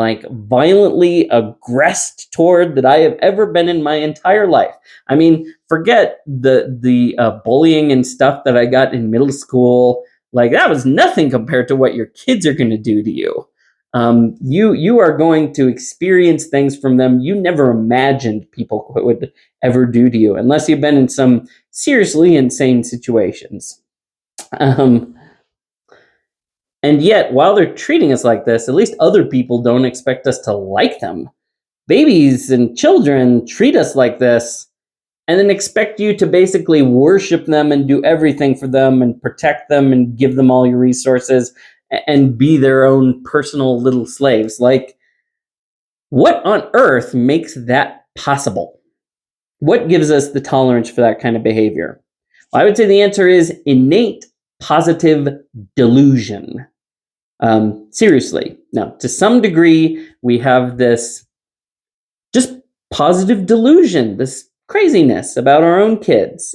Speaker 1: violently aggressed toward that I have ever been in my entire life. I mean, forget the bullying and stuff that I got in middle school. That was nothing compared to what your kids are going to do to you. You are going to experience things from them you never imagined people would ever do to you, unless you've been in some seriously insane situations. Um, and yet, while they're treating us like this, at least other people don't expect us to like them. Babies and children treat us like this and then expect you to basically worship them and do everything for them and protect them and give them all your resources and be their own personal little slaves. Like, what on earth makes that possible? What gives us the tolerance for that kind of behavior? Well, I would say the answer is innate positive delusion. Seriously, now, to some degree, we have this just positive delusion, this craziness about our own kids,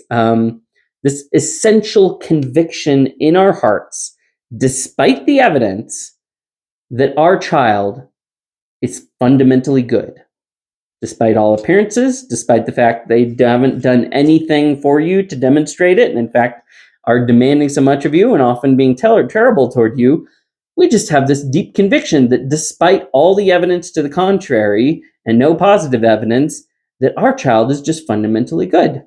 Speaker 1: this essential conviction in our hearts, despite the evidence, that our child is fundamentally good. Despite all appearances, despite the fact they haven't done anything for you to demonstrate it, and in fact are demanding so much of you and often being terrible toward you, we just have this deep conviction that despite all the evidence to the contrary and no positive evidence, that our child is just fundamentally good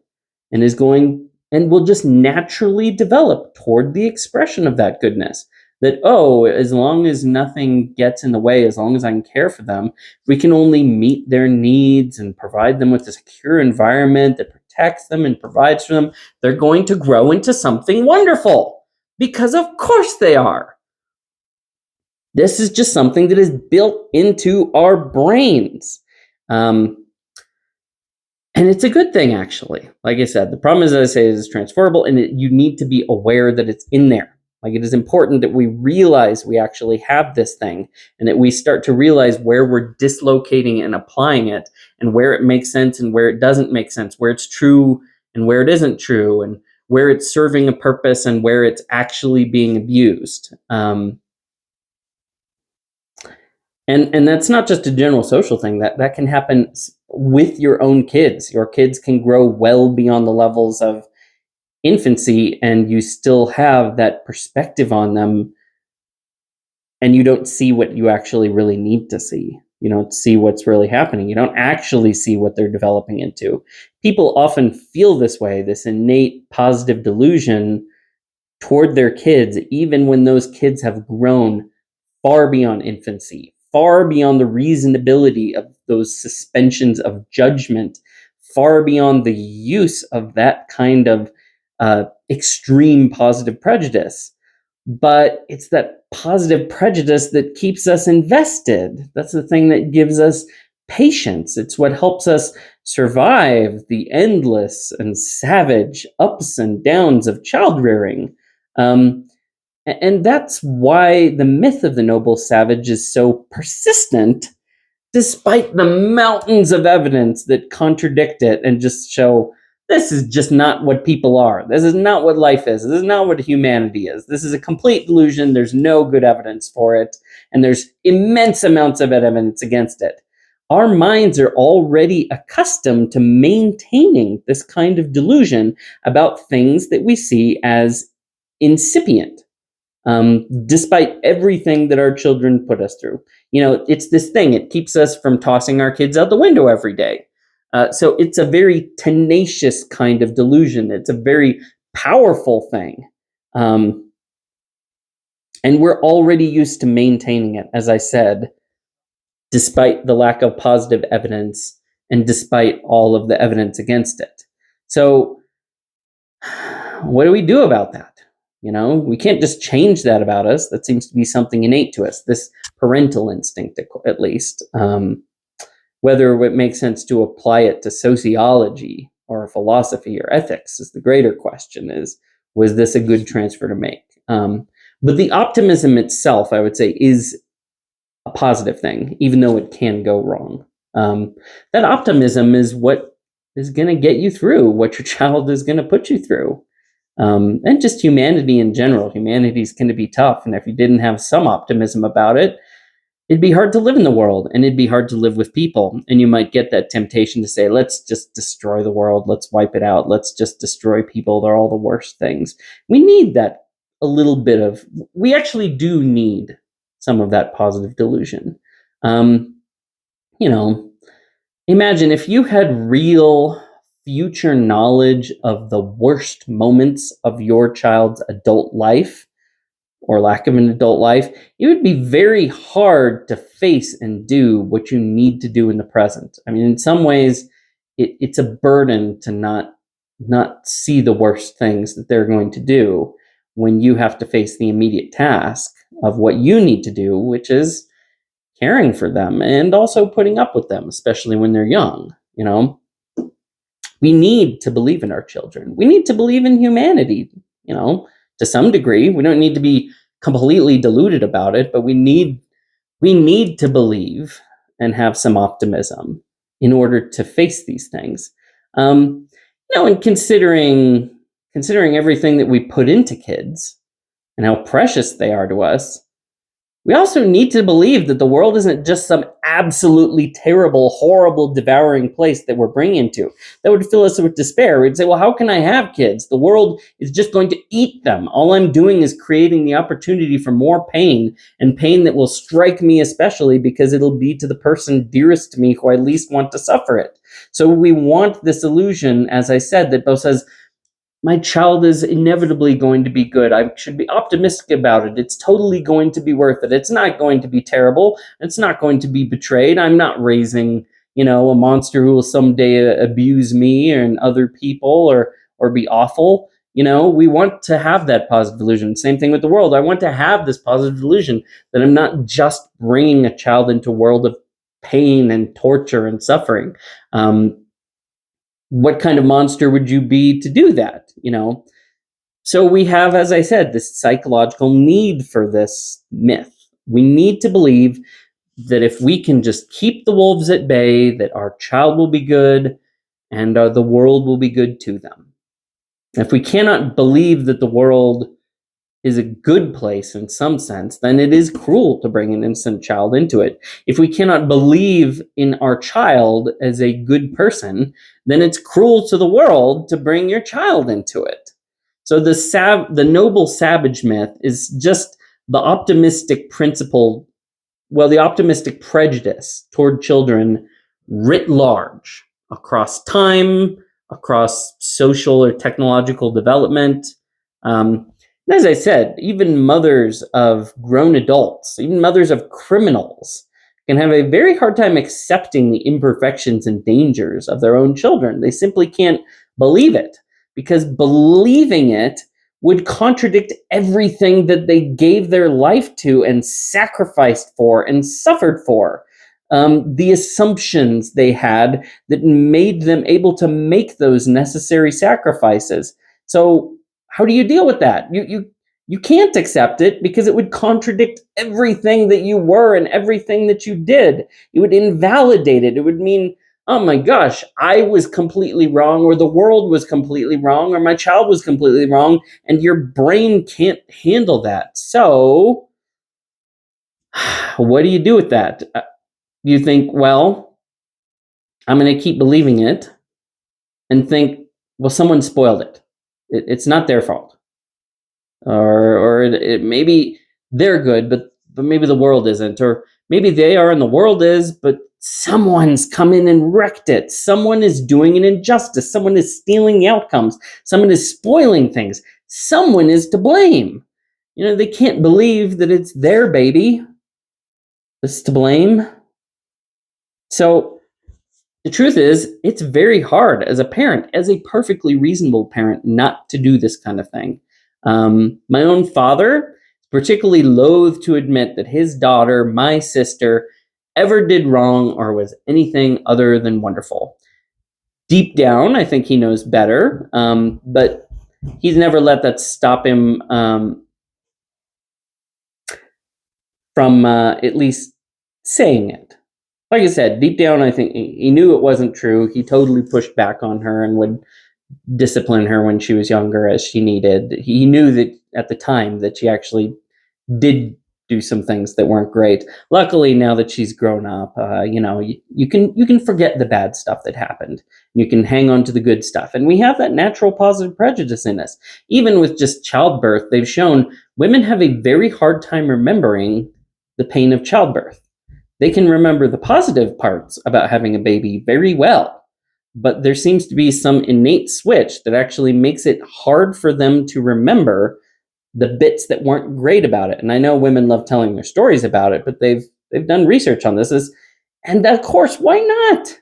Speaker 1: and is going and will just naturally develop toward the expression of that goodness. That, oh, as long as nothing gets in the way, as long as I can care for them, we can only meet their needs and provide them with a secure environment that protects them and provides for them, they're going to grow into something wonderful. Because of course they are. This is just something that is built into our brains. And it's a good thing, actually. Like I said, the problem is, as I say, it's transferable, and you need to be aware that it's in there. Like, it is important that we realize we actually have this thing, and that we start to realize where we're dislocating and applying it, and where it makes sense and where it doesn't make sense, where it's true and where it isn't true, and where it's serving a purpose and where it's actually being abused. And that's not just a general social thing. That can happen with your own kids. Your kids can grow well beyond the levels of infancy, and you still have that perspective on them, and you don't see what you actually really need to see. You don't see what's really happening. You don't actually see what they're developing into. People often feel this way, this innate positive delusion toward their kids, even when those kids have grown far beyond infancy, far beyond the reasonability of those suspensions of judgment, far beyond the use of that kind of extreme positive prejudice. But it's that positive prejudice that keeps us invested. That's the thing that gives us patience. It's what helps us survive the endless and savage ups and downs of child rearing. And that's why the myth of the noble savage is so persistent, despite the mountains of evidence that contradict it and just show this is just not what people are. This is not what life is. This is not what humanity is. This is a complete delusion. There's no good evidence for it, and there's immense amounts of evidence against it. Our minds are already accustomed to maintaining this kind of delusion about things that we see as incipient, despite everything that our children put us through. It's this thing, it keeps us from tossing our kids out the window every day. So it's a very tenacious kind of delusion. It's a very powerful thing. And we're already used to maintaining it, as I said, despite the lack of positive evidence and despite all of the evidence against it. So, what do we do about that? We can't just change that about us. That seems to be something innate to us, this parental instinct, at least. Whether it makes sense to apply it to sociology or philosophy or ethics is the greater question, was this a good transfer to make? But the optimism itself, I would say, is a positive thing, even though it can go wrong. That optimism is what is going to get you through what your child is going to put you through. And just humanity in general. Humanity is going to be tough. And if you didn't have some optimism about it, it'd be hard to live in the world, and it'd be hard to live with people. And you might get that temptation to say, let's just destroy the world. Let's wipe it out. Let's just destroy people. They're all the worst things. We need that a little bit of, we actually do need some of that positive delusion. Um, you know, Imagine if you had real future knowledge of the worst moments of your child's adult life or lack of an adult life, it would be very hard to face and do what you need to do in the present. I mean, in some ways, it's a burden to not see the worst things that they're going to do when you have to face the immediate task of what you need to do, which is caring for them and also putting up with them, especially when they're young. We need to believe in our children. We need to believe in humanity, to some degree. We don't need to be completely deluded about it, but we need to believe and have some optimism in order to face these things. And considering everything that we put into kids and how precious they are to us, we also need to believe that the world isn't just some absolutely terrible, horrible, devouring place that we're bringing to. That would fill us with despair. We'd say, well, how can I have kids? The world is just going to eat them. All I'm doing is creating the opportunity for more pain, and pain that will strike me especially because it'll be to the person dearest to me who I least want to suffer it. So we want this illusion, as I said, that both says, my child is inevitably going to be good. I should be optimistic about it. It's totally going to be worth it. It's not going to be terrible. It's not going to be betrayed. I'm not raising, a monster who will someday abuse me and other people or be awful. We want to have that positive delusion. Same thing with the world. I want to have this positive delusion that I'm not just bringing a child into a world of pain and torture and suffering. What kind of monster would you be to do that? So we have, as I said, this psychological need for this myth. We need to believe that if we can just keep the wolves at bay, that our child will be good and the world will be good to them. If we cannot believe that the world is a good place in some sense, then it is cruel to bring an innocent child into it. If we cannot believe in our child as a good person, then it's cruel to the world to bring your child into it. So the noble savage myth is just the optimistic the optimistic prejudice toward children writ large across time, across social or technological development. As I said, even mothers of grown adults, even mothers of criminals, can have a very hard time accepting the imperfections and dangers of their own children. They simply can't believe it, because believing it would contradict everything that they gave their life to and sacrificed for and suffered for. The assumptions they had that made them able to make those necessary sacrifices. So how do you deal with that? You can't accept it because it would contradict everything that you were and everything that you did. It would invalidate it. It would mean, oh my gosh, I was completely wrong, or the world was completely wrong, or my child was completely wrong, and your brain can't handle that. So, what do you do with that? You think, well, I'm going to keep believing it, and think, well, someone spoiled it. It's not their fault. Or maybe they're good, but maybe the world isn't, or maybe they are and the world is, but someone's come in and wrecked it. Someone is doing an injustice. Someone is stealing the outcomes. Someone is spoiling things. Someone is to blame. They can't believe that it's their baby that's to blame. So the truth is, it's very hard as a parent, as a perfectly reasonable parent, not to do this kind of thing. My own father is particularly loath to admit that his daughter, my sister, ever did wrong or was anything other than wonderful. Deep down, I think he knows better, but he's never let that stop him from at least saying it. Like I said, deep down, I think he knew it wasn't true. He totally pushed back on her and would discipline her when she was younger as she needed. He knew that at the time that she actually did do some things that weren't great. Luckily, now that she's grown up, you can forget the bad stuff that happened. You can hang on to the good stuff. And we have that natural positive prejudice in us. Even with just childbirth, they've shown women have a very hard time remembering the pain of childbirth. They can remember the positive parts about having a baby very well, but there seems to be some innate switch that actually makes it hard for them to remember the bits that weren't great about it. And I know women love telling their stories about it, but they've done research on this. And of course, why not?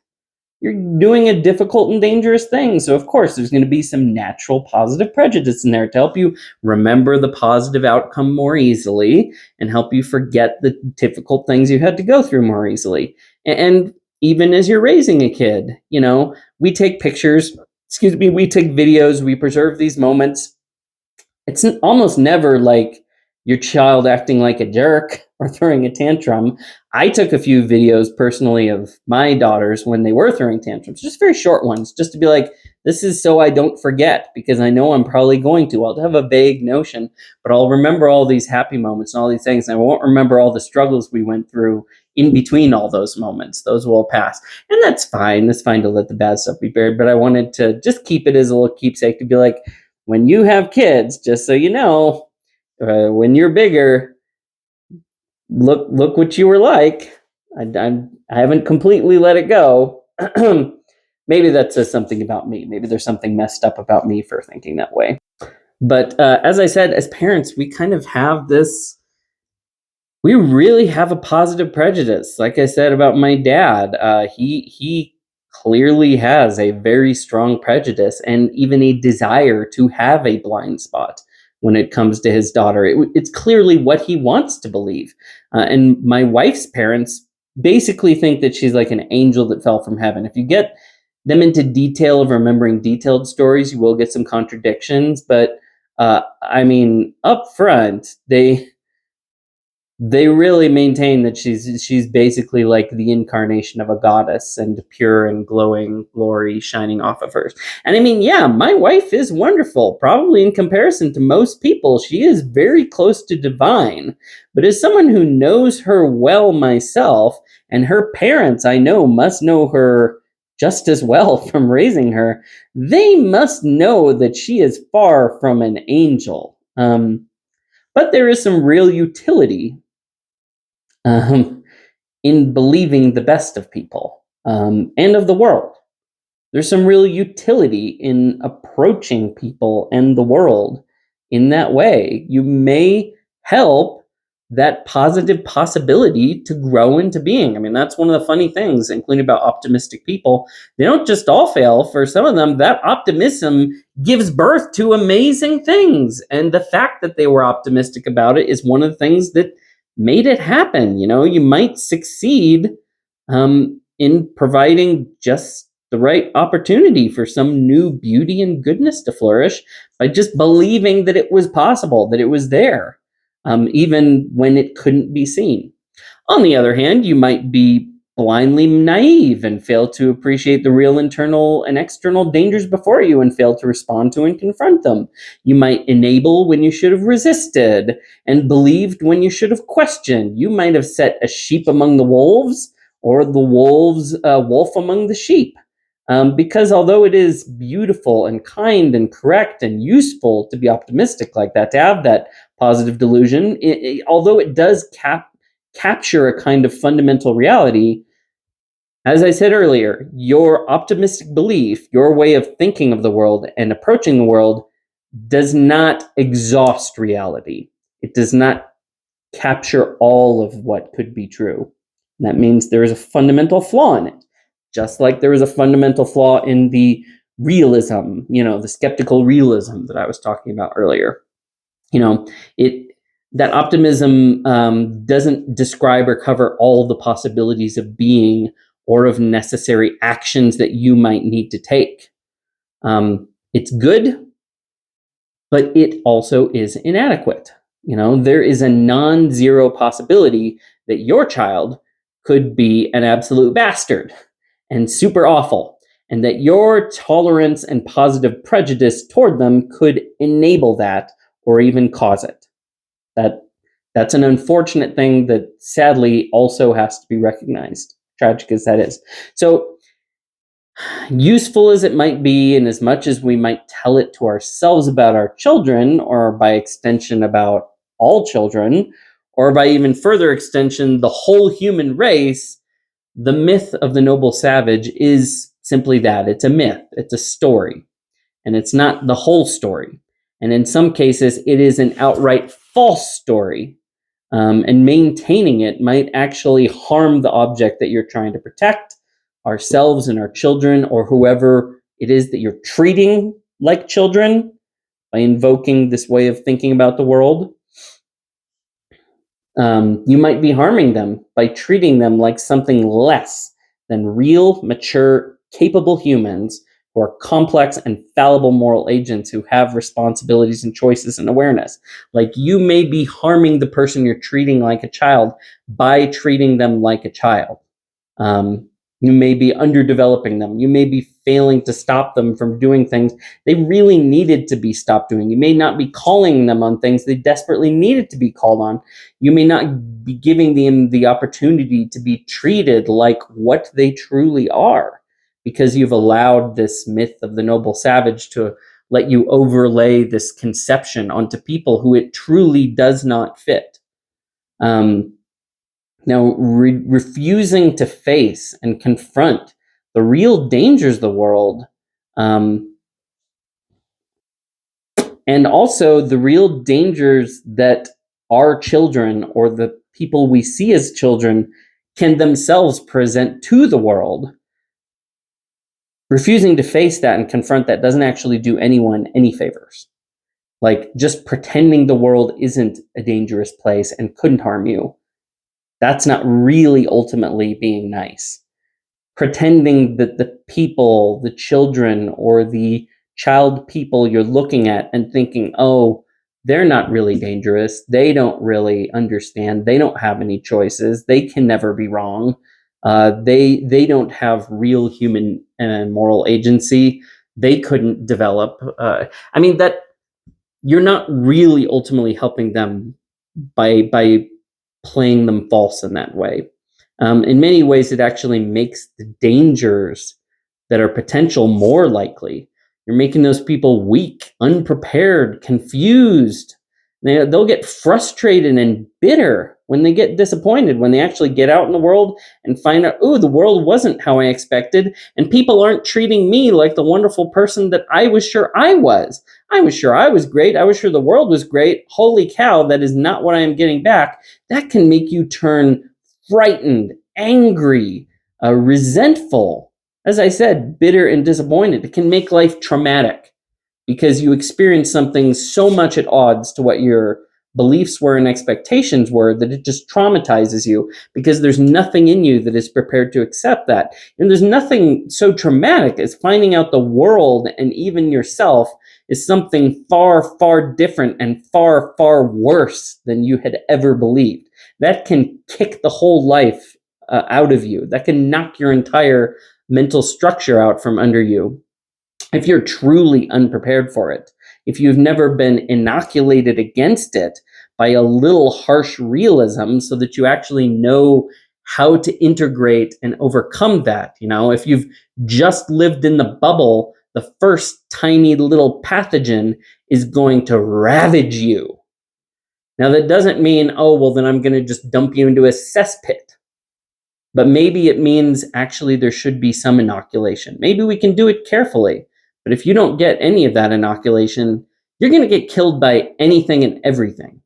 Speaker 1: You're doing a difficult and dangerous thing. So, of course, there's going to be some natural positive prejudice in there to help you remember the positive outcome more easily and help you forget the difficult things you had to go through more easily. And even as you're raising a kid, we take pictures, we take videos, we preserve these moments. It's almost never like your child acting like a jerk or throwing a tantrum. I took a few videos personally of my daughters when they were throwing tantrums, just very short ones, just to be like, this is so I don't forget, because I know I'm probably going to. I'll have a vague notion, but I'll remember all these happy moments and all these things. And I won't remember all the struggles we went through in between all those moments. Those will pass. And that's fine. That's fine to let the bad stuff be buried. But I wanted to just keep it as a little keepsake to be like, when you have kids, just so you know, when you're bigger, look what you were like. I haven't completely let it go. Maybe that says something about me. Maybe there's something messed up about me for thinking that way. But as I said, as parents, we kind of have this. We really have a positive prejudice. Like I said about my dad, he clearly has a very strong prejudice and even a desire to have a blind spot when it comes to his daughter. It's clearly what he wants to believe. And my wife's parents basically think that she's like an angel that fell from heaven. If you get them into detail of remembering detailed stories, you will get some contradictions. But I mean, up front, they really maintain that she's basically like the incarnation of a goddess and pure and glowing glory shining off of her. And I mean, yeah, my wife is wonderful. Probably in comparison to most people, she is very close to divine. But as someone who knows her well myself, and her parents, I know, must know her just as well from raising her, they must know that she is far from an angel. But there is some real utility um, in believing the best of people and of the world. There's some real utility in approaching people and the world in that way. You may help that positive possibility to grow into being. I mean, that's one of the funny things, including about optimistic people. They don't just all fail. For some of them, that optimism gives birth to amazing things. And the fact that they were optimistic about it is one of the things that made it happen. You might succeed in providing just the right opportunity for some new beauty and goodness to flourish by just believing that it was possible, that it was there, even when it couldn't be seen. On the other hand, you might be blindly naive and fail to appreciate the real internal and external dangers before you and fail to respond to and confront them. You might enable when you should have resisted and believed when you should have questioned. You might have set a sheep among the wolves or the wolves wolf among the sheep. Because although it is beautiful and kind and correct and useful to be optimistic like that, to have that positive delusion, although it does capture a kind of fundamental reality, as I said earlier, your optimistic belief, your way of thinking of the world and approaching the world does not exhaust reality. It does not capture all of what could be true. And that means there is a fundamental flaw in it, just like there is a fundamental flaw in the realism, the skeptical realism that I was talking about earlier. That optimism doesn't describe or cover all the possibilities of being or of necessary actions that you might need to take. It's good, but it also is inadequate. There is a non-zero possibility that your child could be an absolute bastard and super awful, and that your tolerance and positive prejudice toward them could enable that or even cause it. That's an unfortunate thing that sadly also has to be recognized, tragic as that is. So, useful as it might be, and as much as we might tell it to ourselves about our children, or by extension about all children, or by even further extension, the whole human race, the myth of the noble savage is simply that. It's a myth, it's a story, and it's not the whole story. And in some cases, it is an outright false story. And maintaining it might actually harm the object that you're trying to protect, ourselves and our children, or whoever it is that you're treating like children by invoking this way of thinking about the world. You might be harming them by treating them like something less than real, mature, capable humans who are complex and fallible moral agents who have responsibilities and choices and awareness. Like, you may be harming the person you're treating like a child by treating them like a child. You may be underdeveloping them. You may be failing to stop them from doing things they really needed to be stopped doing. You may not be calling them on things they desperately needed to be called on. You may not be giving them the opportunity to be treated like what they truly are, because you've allowed this myth of the noble savage to let you overlay this conception onto people who it truly does not fit. Now, refusing to face and confront the real dangers of the world, and also the real dangers that our children or the people we see as children can themselves present to the world. Refusing to face that and confront that doesn't actually do anyone any favors. Like, just pretending the world isn't a dangerous place and couldn't harm you, that's not really ultimately being nice. Pretending that the people, the children, or the child people you're looking at and thinking, oh, they're not really dangerous, they don't really understand, they don't have any choices, they can never be wrong, they don't have real human and moral agency, they couldn't develop. That you're not really ultimately helping them by playing them false in that way. In many ways, it actually makes the dangers that are potential more likely. You're making those people weak, unprepared, confused. They'll get frustrated and bitter when they get disappointed, when they actually get out in the world and find out, oh, the world wasn't how I expected, and people aren't treating me like the wonderful person that I was sure I was. I was sure I was great. I was sure the world was great. Holy cow, that is not what I am getting back. That can make you turn frightened, angry, resentful. As I said, bitter and disappointed. It can make life traumatic because you experience something so much at odds to what your beliefs were and expectations were that it just traumatizes you, because there's nothing in you that is prepared to accept that. And there's nothing so traumatic as finding out the world and even yourself is something far, far different and far, far worse than you had ever believed. That can kick the whole life out of you. That can knock your entire mental structure out from under you if you're truly unprepared for it. If you've never been inoculated against it by a little harsh realism so that you actually know how to integrate and overcome that. If you've just lived in the bubble, the first tiny little pathogen is going to ravage you. Now, that doesn't mean, oh, well, then I'm going to just dump you into a cesspit. But maybe it means actually there should be some inoculation. Maybe we can do it carefully. But if you don't get any of that inoculation, you're going to get killed by anything and everything.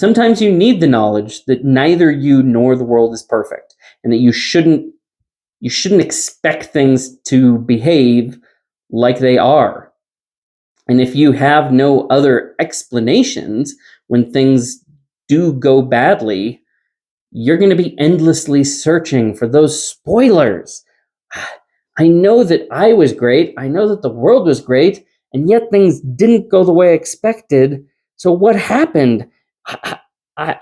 Speaker 1: Sometimes you need the knowledge that neither you nor the world is perfect, and that you shouldn't expect things to behave like they are. And if you have no other explanations when things do go badly, you're going to be endlessly searching for those spoilers. I know that I was great. I know that the world was great, and yet things didn't go the way I expected. So what happened?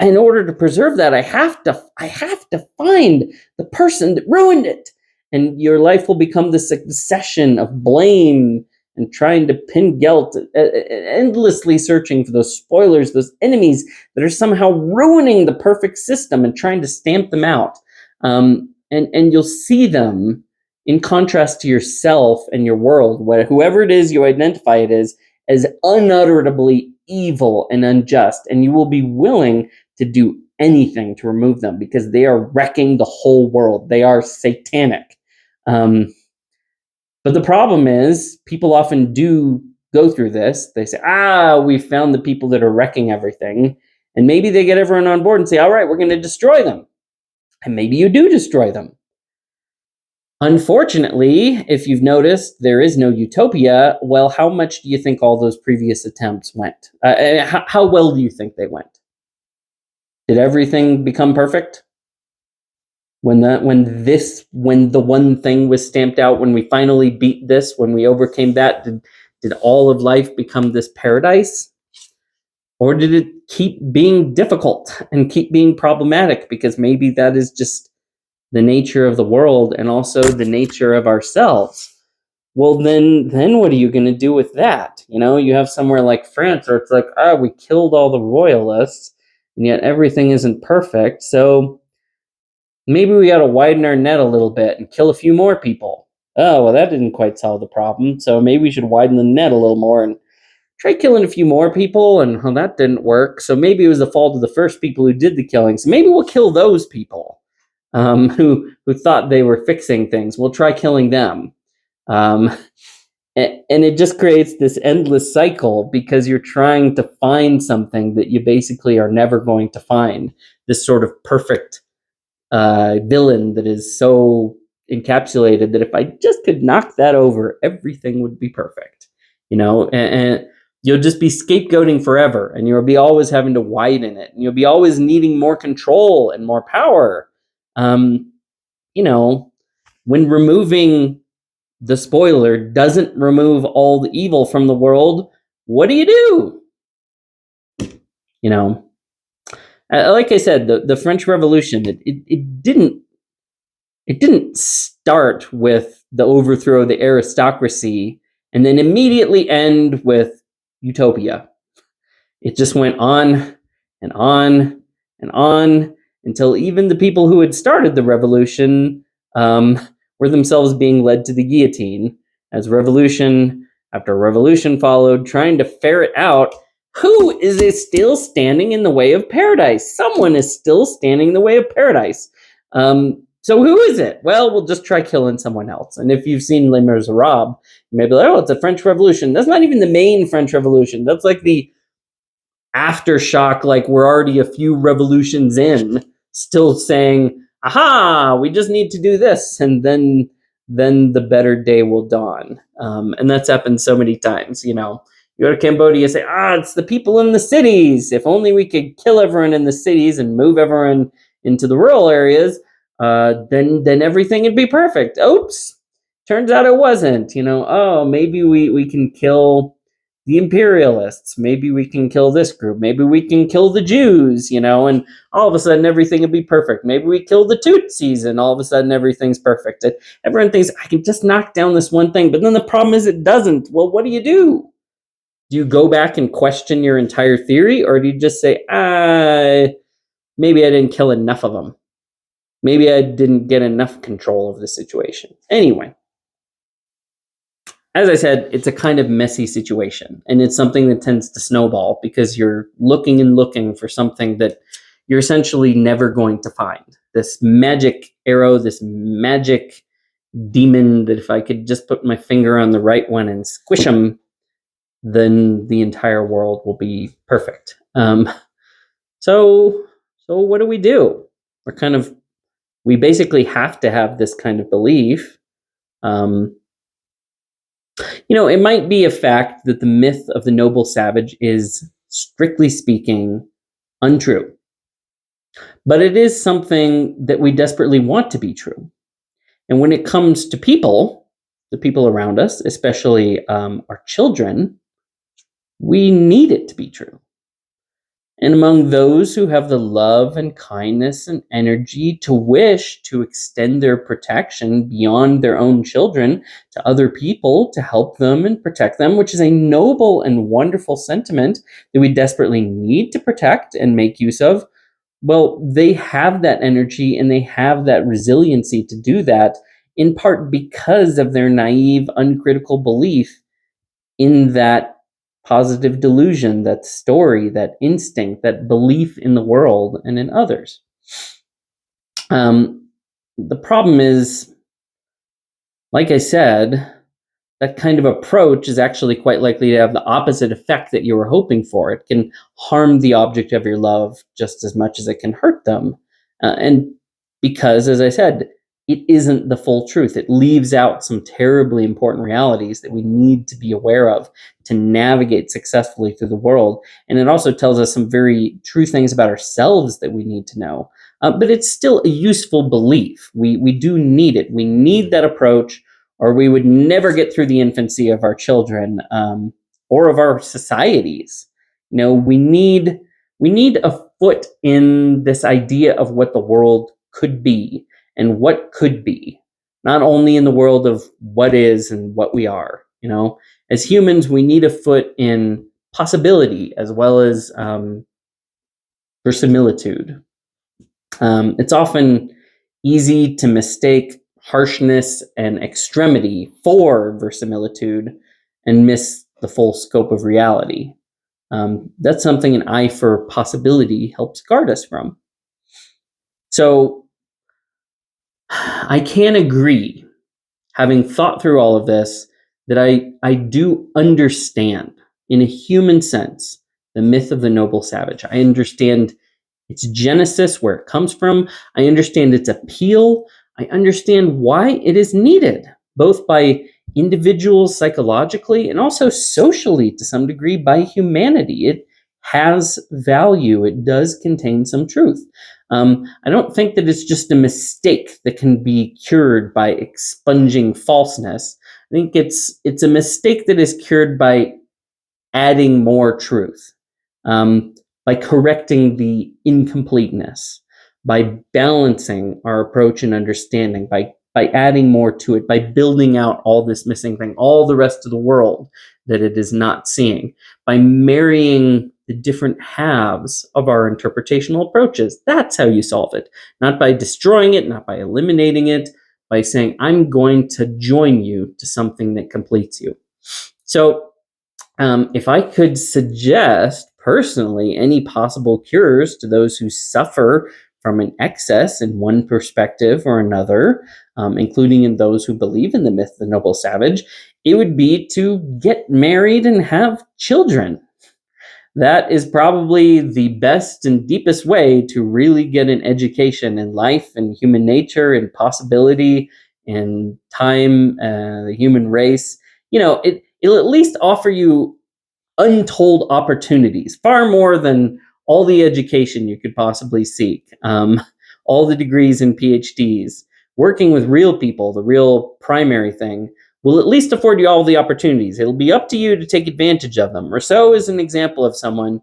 Speaker 1: In order to preserve that, I have to find the person that ruined it. And your life will become this succession of blame and trying to pin guilt, endlessly searching for those spoilers, those enemies that are somehow ruining the perfect system and trying to stamp them out. And you'll see them in contrast to yourself and your world, whoever it is you identify it as unutterably evil and unjust, and you will be willing to do anything to remove them because they are wrecking the whole world. They are satanic. But the problem is, people often do go through this. They say, we found the people that are wrecking everything. And maybe they get everyone on board and say, all right, we're going to destroy them. And maybe you do destroy them. Unfortunately, if you've noticed, there is no utopia. Well, how much do you think all those previous attempts went? How well do you think they went? Did everything become perfect? When the one thing was stamped out, when we finally beat this, when we overcame that, did all of life become this paradise? Or did it keep being difficult and keep being problematic? Because maybe that is just the nature of the world and also the nature of ourselves. Well, then what are you going to do with that? You have somewhere like France where it's like, we killed all the royalists, and yet everything isn't perfect. So maybe we got to widen our net a little bit and kill a few more people. Oh, well, that didn't quite solve the problem. So maybe we should widen the net a little more and try killing a few more people. And that didn't work. So maybe it was the fault of the first people who did the killing. So maybe we'll kill those people who thought they were fixing things. We'll try killing them. And it just creates this endless cycle because you're trying to find something that you basically are never going to find. This sort of perfect villain that is so encapsulated that if I just could knock that over, everything would be perfect. And you'll just be scapegoating forever, and you'll be always having to widen it, and you'll be always needing more control and more power. When removing the spoiler doesn't remove all the evil from the world, what do you do? Like I said, the French Revolution, it didn't start with the overthrow of the aristocracy and then immediately end with utopia. It just went on and on and on until even the people who had started the revolution were themselves being led to the guillotine as revolution after revolution followed, trying to ferret out who is still standing in the way of paradise. Someone is still standing in the way of paradise. So who is it? Well, we'll just try killing someone else. And if you've seen Les Miserables, you may be like, it's a French Revolution. That's not even the main French Revolution. That's like the aftershock, like we're already a few revolutions in, still saying, aha, we just need to do this, and then the better day will dawn. And that's happened so many times. You go to Cambodia, say, it's the people in the cities. If only we could kill everyone in the cities and move everyone into the rural areas, then everything would be perfect. Oops, turns out it wasn't. Maybe we can kill the imperialists. Maybe we can kill this group. Maybe we can kill the Jews, and all of a sudden everything will be perfect. Maybe we kill the Tutsis and all of a sudden everything's perfect. Everyone thinks, I can just knock down this one thing, but then the problem is it doesn't. Well, what do you do? Do you go back and question your entire theory, or do you just say, maybe I didn't kill enough of them? Maybe I didn't get enough control of the situation. Anyway, as I said, it's a kind of messy situation, and it's something that tends to snowball because you're looking and looking for something that you're essentially never going to find. This magic arrow, this magic demon that if I could just put my finger on the right one and squish them, then the entire world will be perfect. So what do? We basically have to have this kind of belief. It might be a fact that the myth of the noble savage is, strictly speaking, untrue. But it is something that we desperately want to be true. And when it comes to people, the people around us, especially our children, we need it to be true. And among those who have the love and kindness and energy to wish to extend their protection beyond their own children to other people to help them and protect them, which is a noble and wonderful sentiment that we desperately need to protect and make use of, well, they have that energy and they have that resiliency to do that, in part because of their naive, uncritical belief in that positive delusion, that story, that instinct, that belief in the world and in others. The problem is, like I said, that kind of approach is actually quite likely to have the opposite effect that you were hoping for. It can harm the object of your love just as much as it can hurt them. And because, as I said, it isn't the full truth. It leaves out some terribly important realities that we need to be aware of to navigate successfully through the world. And it also tells us some very true things about ourselves that we need to know. But it's still a useful belief. We do need it. We need that approach, or we would never get through the infancy of our children, or of our societies. We need a foot in this idea of what the world could be and what could be, not only in the world of what is and what we are. As humans, we need a foot in possibility as well as verisimilitude. It's often easy to mistake harshness and extremity for verisimilitude and miss the full scope of reality. That's something an eye for possibility helps guard us from. So I can agree, having thought through all of this, that I do understand, in a human sense, the myth of the noble savage. I understand its genesis, where it comes from. I understand its appeal. I understand why it is needed, both by individuals psychologically and also socially to some degree by humanity. It has value. It does contain some truth. I don't think that it's just a mistake that can be cured by expunging falseness. I think it's a mistake that is cured by adding more truth, by correcting the incompleteness, by balancing our approach and understanding, by adding more to it, by building out all this missing thing, all the rest of the world that it is not seeing, by marrying the different halves of our interpretational approaches. That's how you solve it. Not by destroying it, not by eliminating it, by saying, I'm going to join you to something that completes you. So, if I could suggest personally any possible cures to those who suffer from an excess in one perspective or another, including in those who believe in the myth of the noble savage, it would be to get married and have children. That is probably the best and deepest way to really get an education in life and human nature and possibility and time, the human race. It'll at least offer you untold opportunities, far more than all the education you could possibly seek, all the degrees and PhDs. Working with real people, the real primary thing, will at least afford you all the opportunities. It'll be up to you to take advantage of them. Rousseau is an example of someone.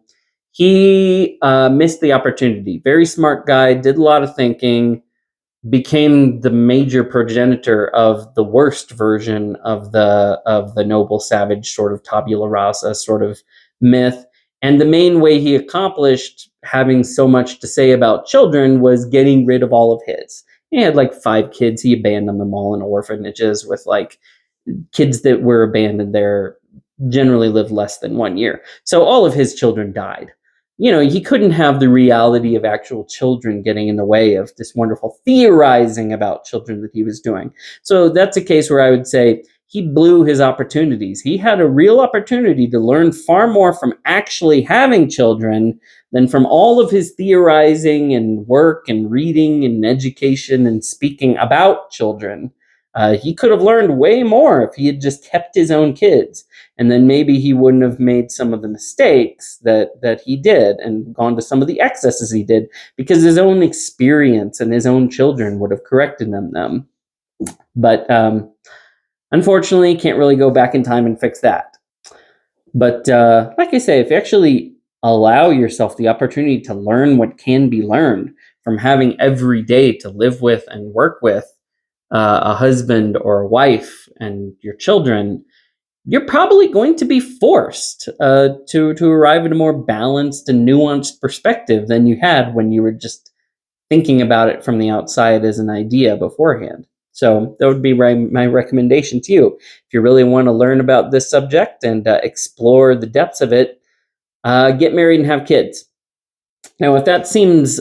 Speaker 1: He missed the opportunity. Very smart guy, did a lot of thinking, became the major progenitor of the worst version of the noble savage sort of tabula rasa sort of myth. And the main way he accomplished having so much to say about children was getting rid of all of his. He had like 5 kids. He abandoned them all in orphanages with like kids that were abandoned there generally lived less than 1 year. So all of his children died. He couldn't have the reality of actual children getting in the way of this wonderful theorizing about children that he was doing. So that's a case where I would say he blew his opportunities. He had a real opportunity to learn far more from actually having children than from all of his theorizing and work and reading and education and speaking about children. He could have learned way more if he had just kept his own kids. And then maybe he wouldn't have made some of the mistakes that he did and gone to some of the excesses he did, because his own experience and his own children would have corrected them. But unfortunately, can't really go back in time and fix that. But like I say, if you actually allow yourself the opportunity to learn what can be learned from having every day to live with and work with a husband or a wife and your children, you're probably going to be forced to arrive at a more balanced and nuanced perspective than you had when you were just thinking about it from the outside as an idea beforehand. So that would be my recommendation to you. If you really want to learn about this subject and explore the depths of it, get married and have kids. Now, if that seems,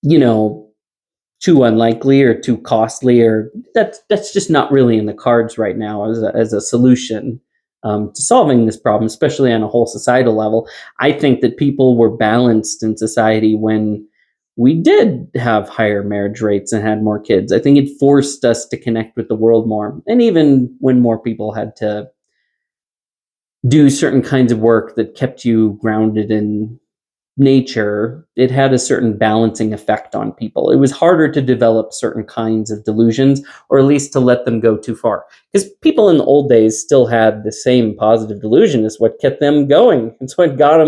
Speaker 1: you know, too unlikely or too costly, or that's just not really in the cards right now as a solution to solving this problem, especially on a whole societal level. I think that people were balanced in society when we did have higher marriage rates and had more kids. I think it forced us to connect with the world more, and even when more people had to do certain kinds of work that kept you grounded in nature, it had a certain balancing effect on people. It was harder to develop certain kinds of delusions, or at least to let them go too far. Because people in the old days still had the same positive delusion. It's what kept them going. It's what got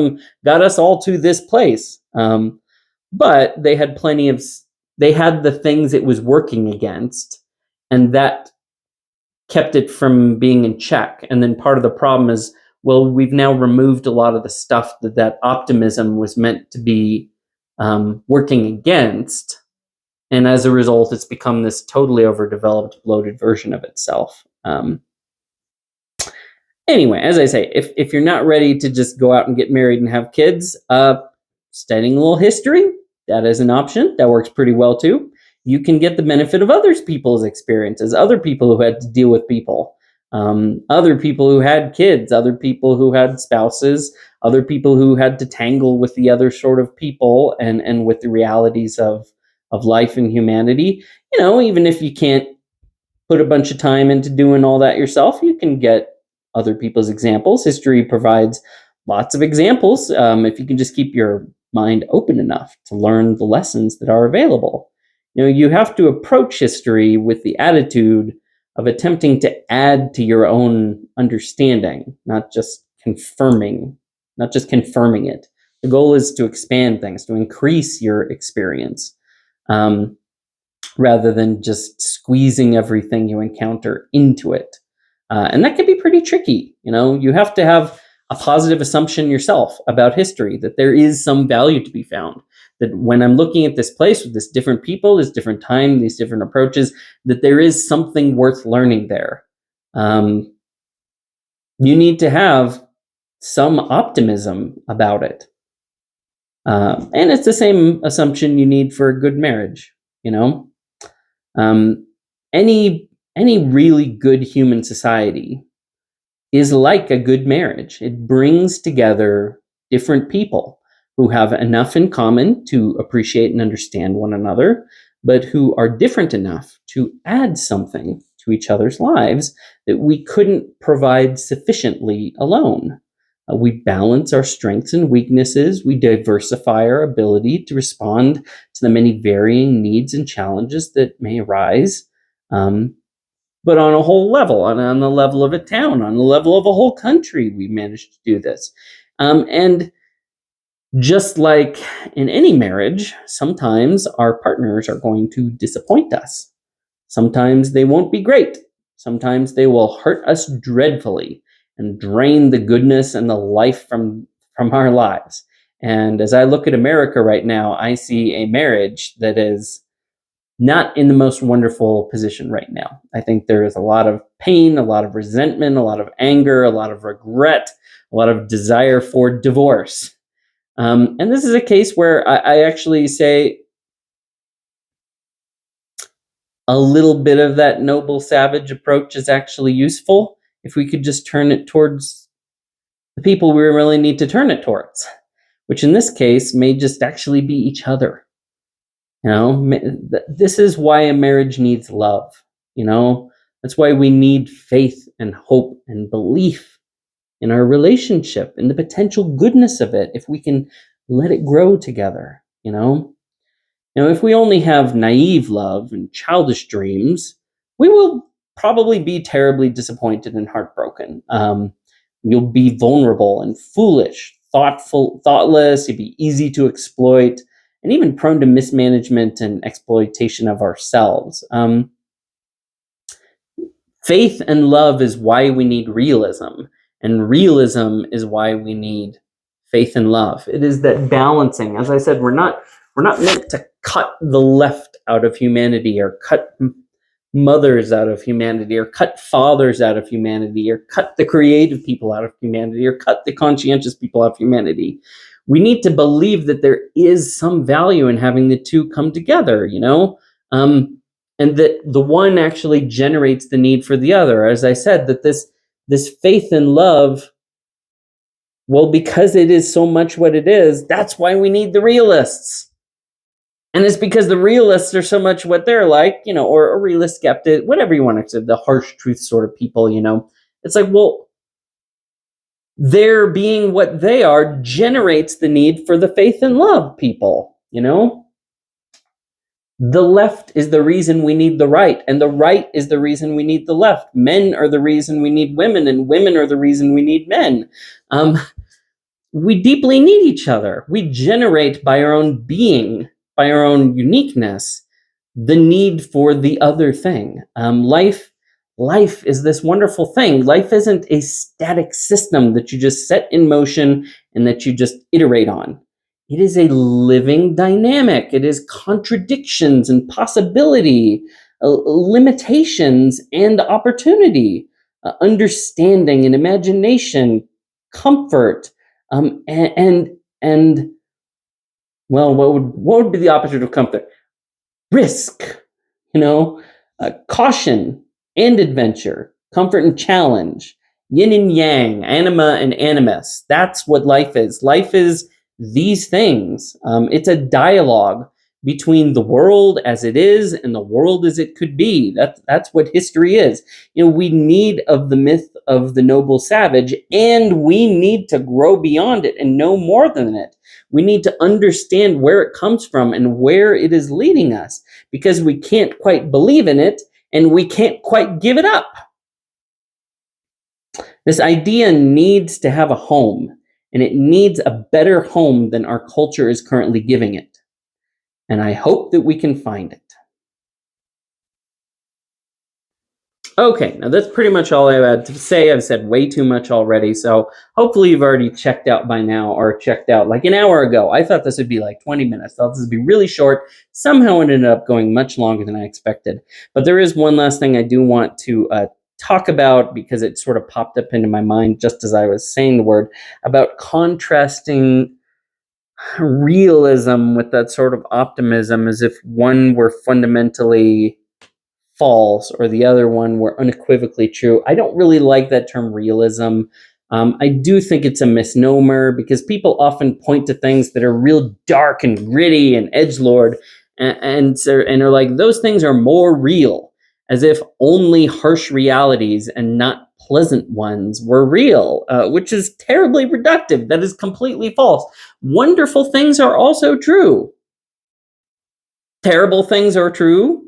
Speaker 1: us all to this place. But they had the things it was working against, and that kept it from being in check. And then part of the problem is, well, we've now removed a lot of the stuff that optimism was meant to be working against. And as a result, it's become this totally overdeveloped, bloated version of itself. Anyway, as I say, if you're not ready to just go out and get married and have kids, studying a little history, that is an option. That works pretty well too. You can get the benefit of other people's experiences, other people who had to deal with people, other people who had kids, other people who had spouses, other people who had to tangle with the other sort of people and with the realities of life and humanity. Even if you can't put a bunch of time into doing all that yourself, you can get other people's examples. History provides lots of examples if you can just keep your mind open enough to learn the lessons that are available. You have to approach history with the attitude of attempting to add to your own understanding, not just confirming it. The goal is to expand things, to increase your experience. Rather than just squeezing everything you encounter into it. And that can be pretty tricky. You have to have a positive assumption yourself about history, that there is some value to be found. That when I'm looking at this place with this different people, this different time, these different approaches, that there is something worth learning there. You need to have some optimism about it. And it's the same assumption you need for a good marriage, any really good human society is like a good marriage. It brings together different people who have enough in common to appreciate and understand one another, but who are different enough to add something to each other's lives that we couldn't provide sufficiently alone. We balance our strengths and weaknesses. We diversify our ability to respond to the many varying needs and challenges that may arise. But on a whole level, on the level of a town, on the level of a whole country, we managed to do this. And just like in any marriage, sometimes our partners are going to disappoint us. Sometimes they won't be great. Sometimes they will hurt us dreadfully and drain the goodness and the life from our lives. And as I look at America right now, I see a marriage that is not in the most wonderful position right now. I think there is a lot of pain, a lot of resentment, a lot of anger, a lot of regret, a lot of desire for divorce. And this is a case where I actually say a little bit of that noble savage approach is actually useful if we could just turn it towards the people we really need to turn it towards, which in this case may just actually be each other. This is why a marriage needs love. That's why we need faith and hope and belief in our relationship and the potential goodness of it if we can let it grow together. If we only have naive love and childish dreams, we will probably be terribly disappointed and heartbroken. You'll be vulnerable and foolish, thoughtless. You'll be easy to exploit, and even prone to mismanagement and exploitation of ourselves. Faith and love is why we need realism, and realism is why we need faith and love. It is that balancing. As I said, we're not We're not meant to cut the left out of humanity, or cut mothers out of humanity, or cut fathers out of humanity, or cut the creative people out of humanity, or cut the conscientious people out of humanity. We need to believe that there is some value in having the two come together, and that the one actually generates the need for the other. As I said, that this faith and love, well, because it is so much what it is, that's why we need the realists. And it's because the realists are so much what they're like, or a realist skeptic, whatever you want to say, the harsh truth sort of people, It's like, well, their being what they are generates the need for the faith and love people, The left is the reason we need the right, and the right is the reason we need the left. Men are the reason we need women, and women are the reason we need men. We deeply need each other. We generate by our own being, by our own uniqueness, the need for the other thing. Life is this wonderful thing. Life isn't a static system that you just set in motion and that you just iterate on. It is a living dynamic. It is contradictions and possibility, limitations and opportunity, understanding and imagination, comfort, and well, what would be the opposite of comfort? Risk, caution and adventure, comfort and challenge, yin and yang, anima and animus. That's what life is. Life is these things. It's a dialogue between the world as it is and the world as it could be. That's what history is. We need of the myth of the noble savage, and we need to grow beyond it and know more than it. We need to understand where it comes from and where it is leading us, because we can't quite believe in it and we can't quite give it up. This idea needs to have a home, and it needs a better home than our culture is currently giving it. And I hope that we can find it. Okay, now that's pretty much all I had to say. I've said way too much already, so hopefully you've already checked out by now, or checked out like an hour ago. I thought this would be like 20 minutes. I thought this would be really short. Somehow it ended up going much longer than I expected. But there is one last thing I do want to talk about, because it sort of popped up into my mind just as I was saying the word, about contrasting realism with that sort of optimism, as if one were fundamentally false or the other one were unequivocally true. I don't really like that term realism. I do think it's a misnomer, because people often point to things that are real dark and gritty and edgelord, and are like, those things are more real, as if only harsh realities and not pleasant ones were real, which is terribly reductive. That is completely false. Wonderful things are also true. Terrible things are true.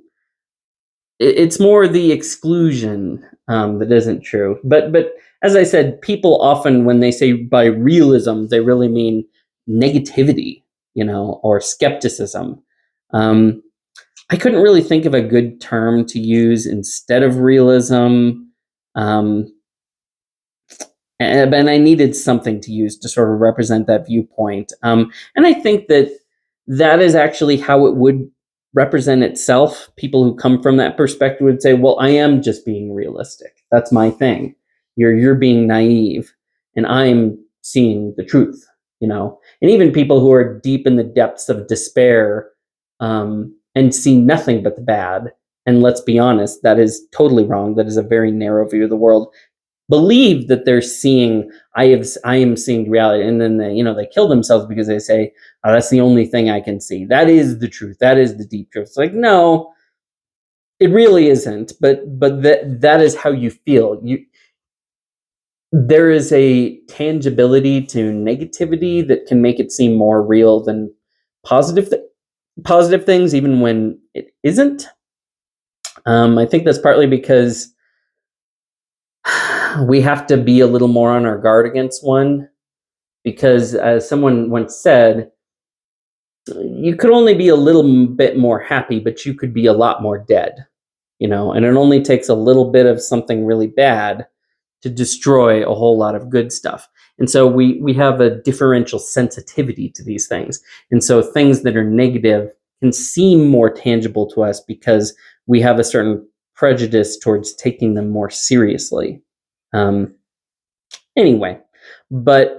Speaker 1: It's more the exclusion that isn't true. But as I said, people often, when they say by realism, they really mean negativity, or skepticism. I couldn't really think of a good term to use instead of realism. And I needed something to use to sort of represent that viewpoint. And I think that is actually how it would represent itself. People who come from that perspective would say, well, I am just being realistic. That's my thing. You're being naive, and I'm seeing the truth, And even people who are deep in the depths of despair, and see nothing but the bad, and let's be honest, that is totally wrong. That is a very narrow view of the world. Believe that they're seeing, I am seeing reality, and then they kill themselves because they say, oh, that's the only thing I can see. That is the truth. That is the deep truth. It's like, no, it really isn't. But that is how you feel. There is a tangibility to negativity that can make it seem more real than positive things, even when it isn't. I think that's partly because we have to be a little more on our guard against one, because as someone once said, you could only be a little bit more happy, but you could be a lot more dead, and it only takes a little bit of something really bad to destroy a whole lot of good stuff. And so we have a differential sensitivity to these things. And so things that are negative can seem more tangible to us because we have a certain prejudice towards taking them more seriously. Um, anyway, but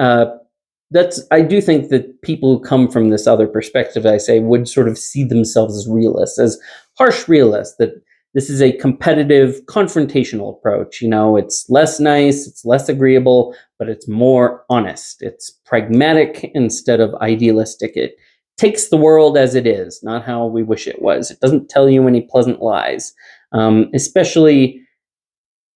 Speaker 1: that's I do think that people who come from this other perspective, I say, would sort of see themselves as realists, as harsh realists. That this is a competitive, confrontational approach. It's less nice, it's less agreeable, but it's more honest. It's pragmatic instead of idealistic. It takes the world as it is, not how we wish it was. It doesn't tell you any pleasant lies, especially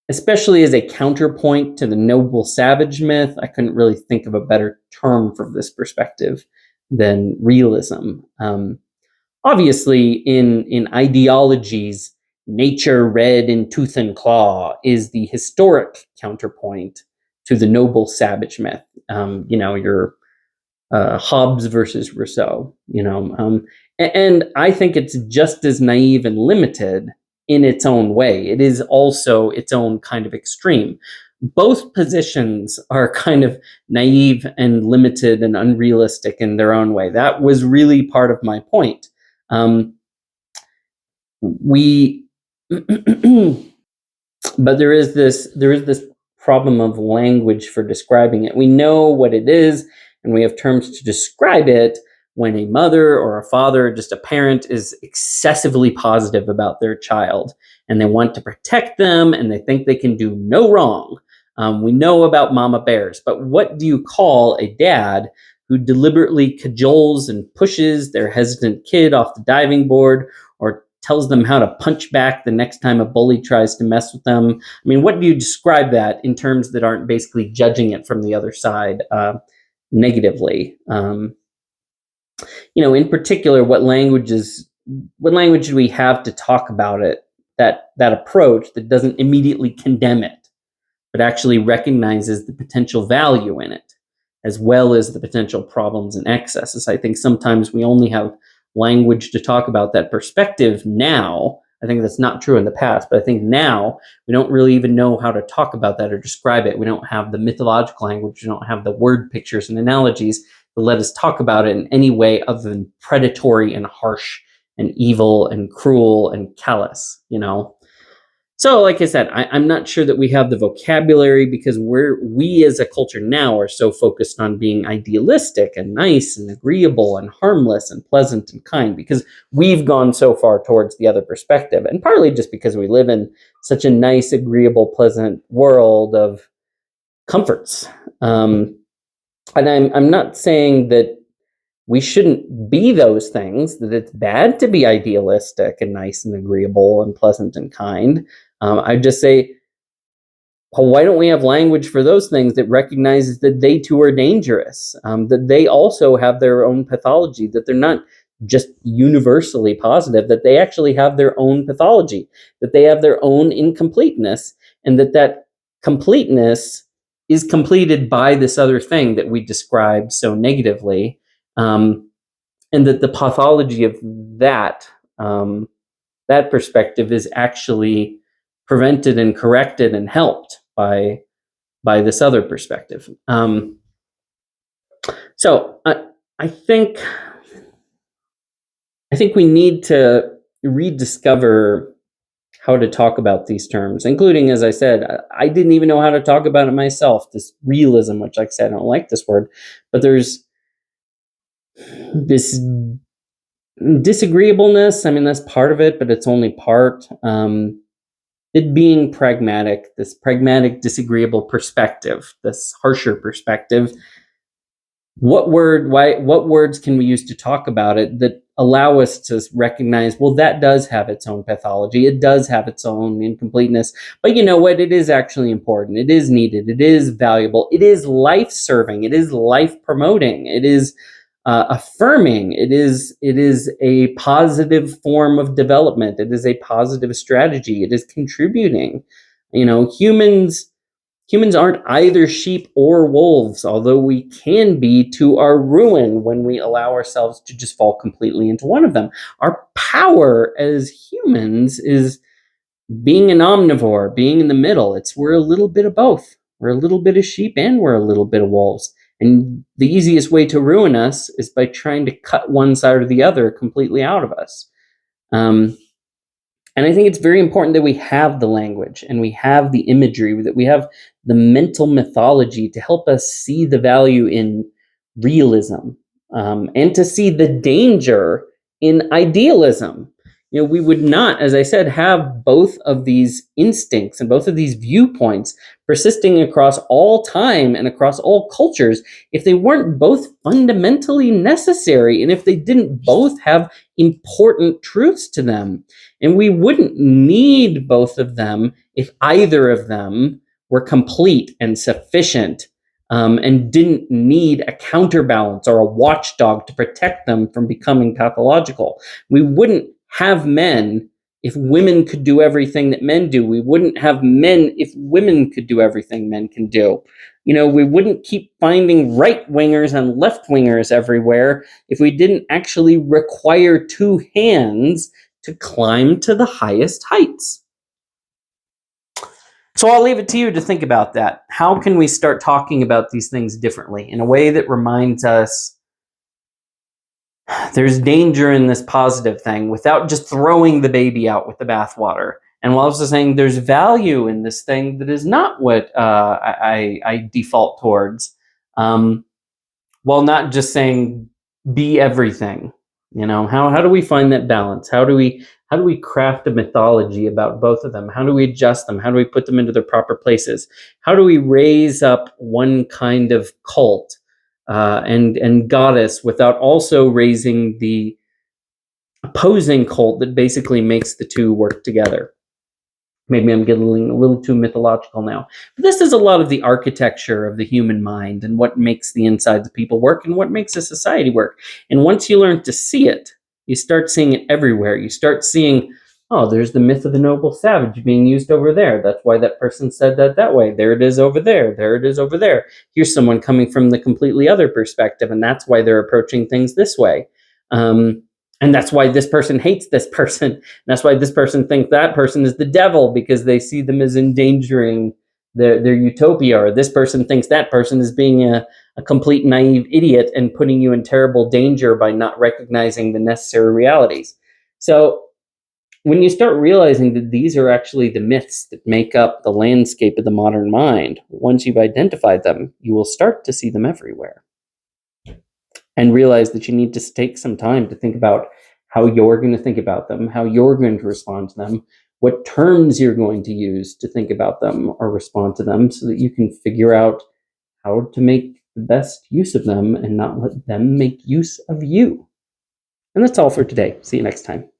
Speaker 1: as a counterpoint to the noble savage myth. I couldn't really think of a better term for this perspective than realism. Obviously, in ideologies, nature red in tooth and claw is the historic counterpoint to the noble savage myth. Your Hobbes versus Rousseau. And I think it's just as naive and limited in its own way. It is also its own kind of extreme. Both positions are kind of naive and limited and unrealistic in their own way. That was really part of my point. We But there is this problem of language for describing it. We know what it is, and we have terms to describe it when a mother or a father, just a parent, is excessively positive about their child and they want to protect them and they think they can do no wrong. We know about mama bears, but what do you call a dad who deliberately cajoles and pushes their hesitant kid off the diving board, or tells them how to punch back the next time a bully tries to mess with them? I mean, what do you describe that in terms that aren't basically judging it from the other side negatively? In particular, what language do we have to talk about it? That approach that doesn't immediately condemn it, but actually recognizes the potential value in it, as well as the potential problems and excesses. I think sometimes we only have language to talk about that perspective now. I think that's not true in the past, but I think now we don't really even know how to talk about that or describe it. We don't have the mythological language. We don't have the word pictures and analogies to let us talk about it in any way other than predatory and harsh and evil and cruel and callous. So, like I said, I'm not sure that we have the vocabulary because we as a culture now are so focused on being idealistic and nice and agreeable and harmless and pleasant and kind, because we've gone so far towards the other perspective, and partly just because we live in such a nice, agreeable, pleasant world of comforts. And I'm not saying that we shouldn't be those things, that it's bad to be idealistic and nice and agreeable and pleasant and kind. I just say, why don't we have language for those things that recognizes that they too are dangerous, that they also have their own pathology, that they're not just universally positive, that they actually have their own pathology, that they have their own incompleteness, and that completeness is completed by this other thing that we describe so negatively, and that the pathology of that perspective is actually prevented and corrected and helped by this other perspective. So I think we need to rediscover how to talk about these terms, including, as I said, I didn't even know how to talk about it myself. This realism, which, like I said, I don't like this word, but there's this disagreeableness. I mean, that's part of it, but it's only part. It being pragmatic, this pragmatic, disagreeable perspective, this harsher perspective. What words can we use to talk about it that allow us to recognize, well, that does have its own pathology. It does have its own incompleteness. But you know what? It is actually important. It is needed. It is valuable. It is life-serving. It is life-promoting. It is affirming. It is a positive form of development. It is a positive strategy. It is contributing. Humans aren't either sheep or wolves, although we can be to our ruin when we allow ourselves to just fall completely into one of them. Our power as humans is being an omnivore, being in the middle. We're a little bit of both. We're a little bit of sheep and we're a little bit of wolves. And the easiest way to ruin us is by trying to cut one side or the other completely out of us. Um, and I think it's very important that we have the language and we have the imagery, that we have the mental mythology to help us see the value in realism, and to see the danger in idealism. We would not, as I said, have both of these instincts and both of these viewpoints persisting across all time and across all cultures if they weren't both fundamentally necessary and if they didn't both have important truths to them. And we wouldn't need both of them if either of them were complete and sufficient, and didn't need a counterbalance or a watchdog to protect them from becoming pathological. We wouldn't have men if women could do everything that men do. We wouldn't have men if women could do everything men can do. We wouldn't keep finding right-wingers and left-wingers everywhere if we didn't actually require two hands to climb to the highest heights. So I'll leave it to you to think about that. How can we start talking about these things differently in a way that reminds us there's danger in this positive thing without just throwing the baby out with the bathwater? And while also saying there's value in this thing that is not what I default towards, while not just saying be everything. How do we find that balance? How do we craft a mythology about both of them? How do we adjust them? How do we put them into their proper places? How do we raise up one kind of cult and goddess without also raising the opposing cult that basically makes the two work together? Maybe I'm getting a little too mythological now. But this is a lot of the architecture of the human mind and what makes the insides of people work and what makes a society work. And once you learn to see it, you start seeing it everywhere. You start seeing, oh, there's the myth of the noble savage being used over there. That's why that person said that way. There it is over there. There it is over there. Here's someone coming from the completely other perspective, and that's why they're approaching things this way. And that's why this person hates this person. That's why this person thinks that person is the devil, because they see them as endangering their utopia. Or this person thinks that person is being a complete naive idiot and putting you in terrible danger by not recognizing the necessary realities. So when you start realizing that these are actually the myths that make up the landscape of the modern mind, once you've identified them, you will start to see them everywhere. And realize that you need to take some time to think about how you're going to think about them, how you're going to respond to them, what terms you're going to use to think about them or respond to them, so that you can figure out how to make the best use of them and not let them make use of you. And that's all for today. See you next time.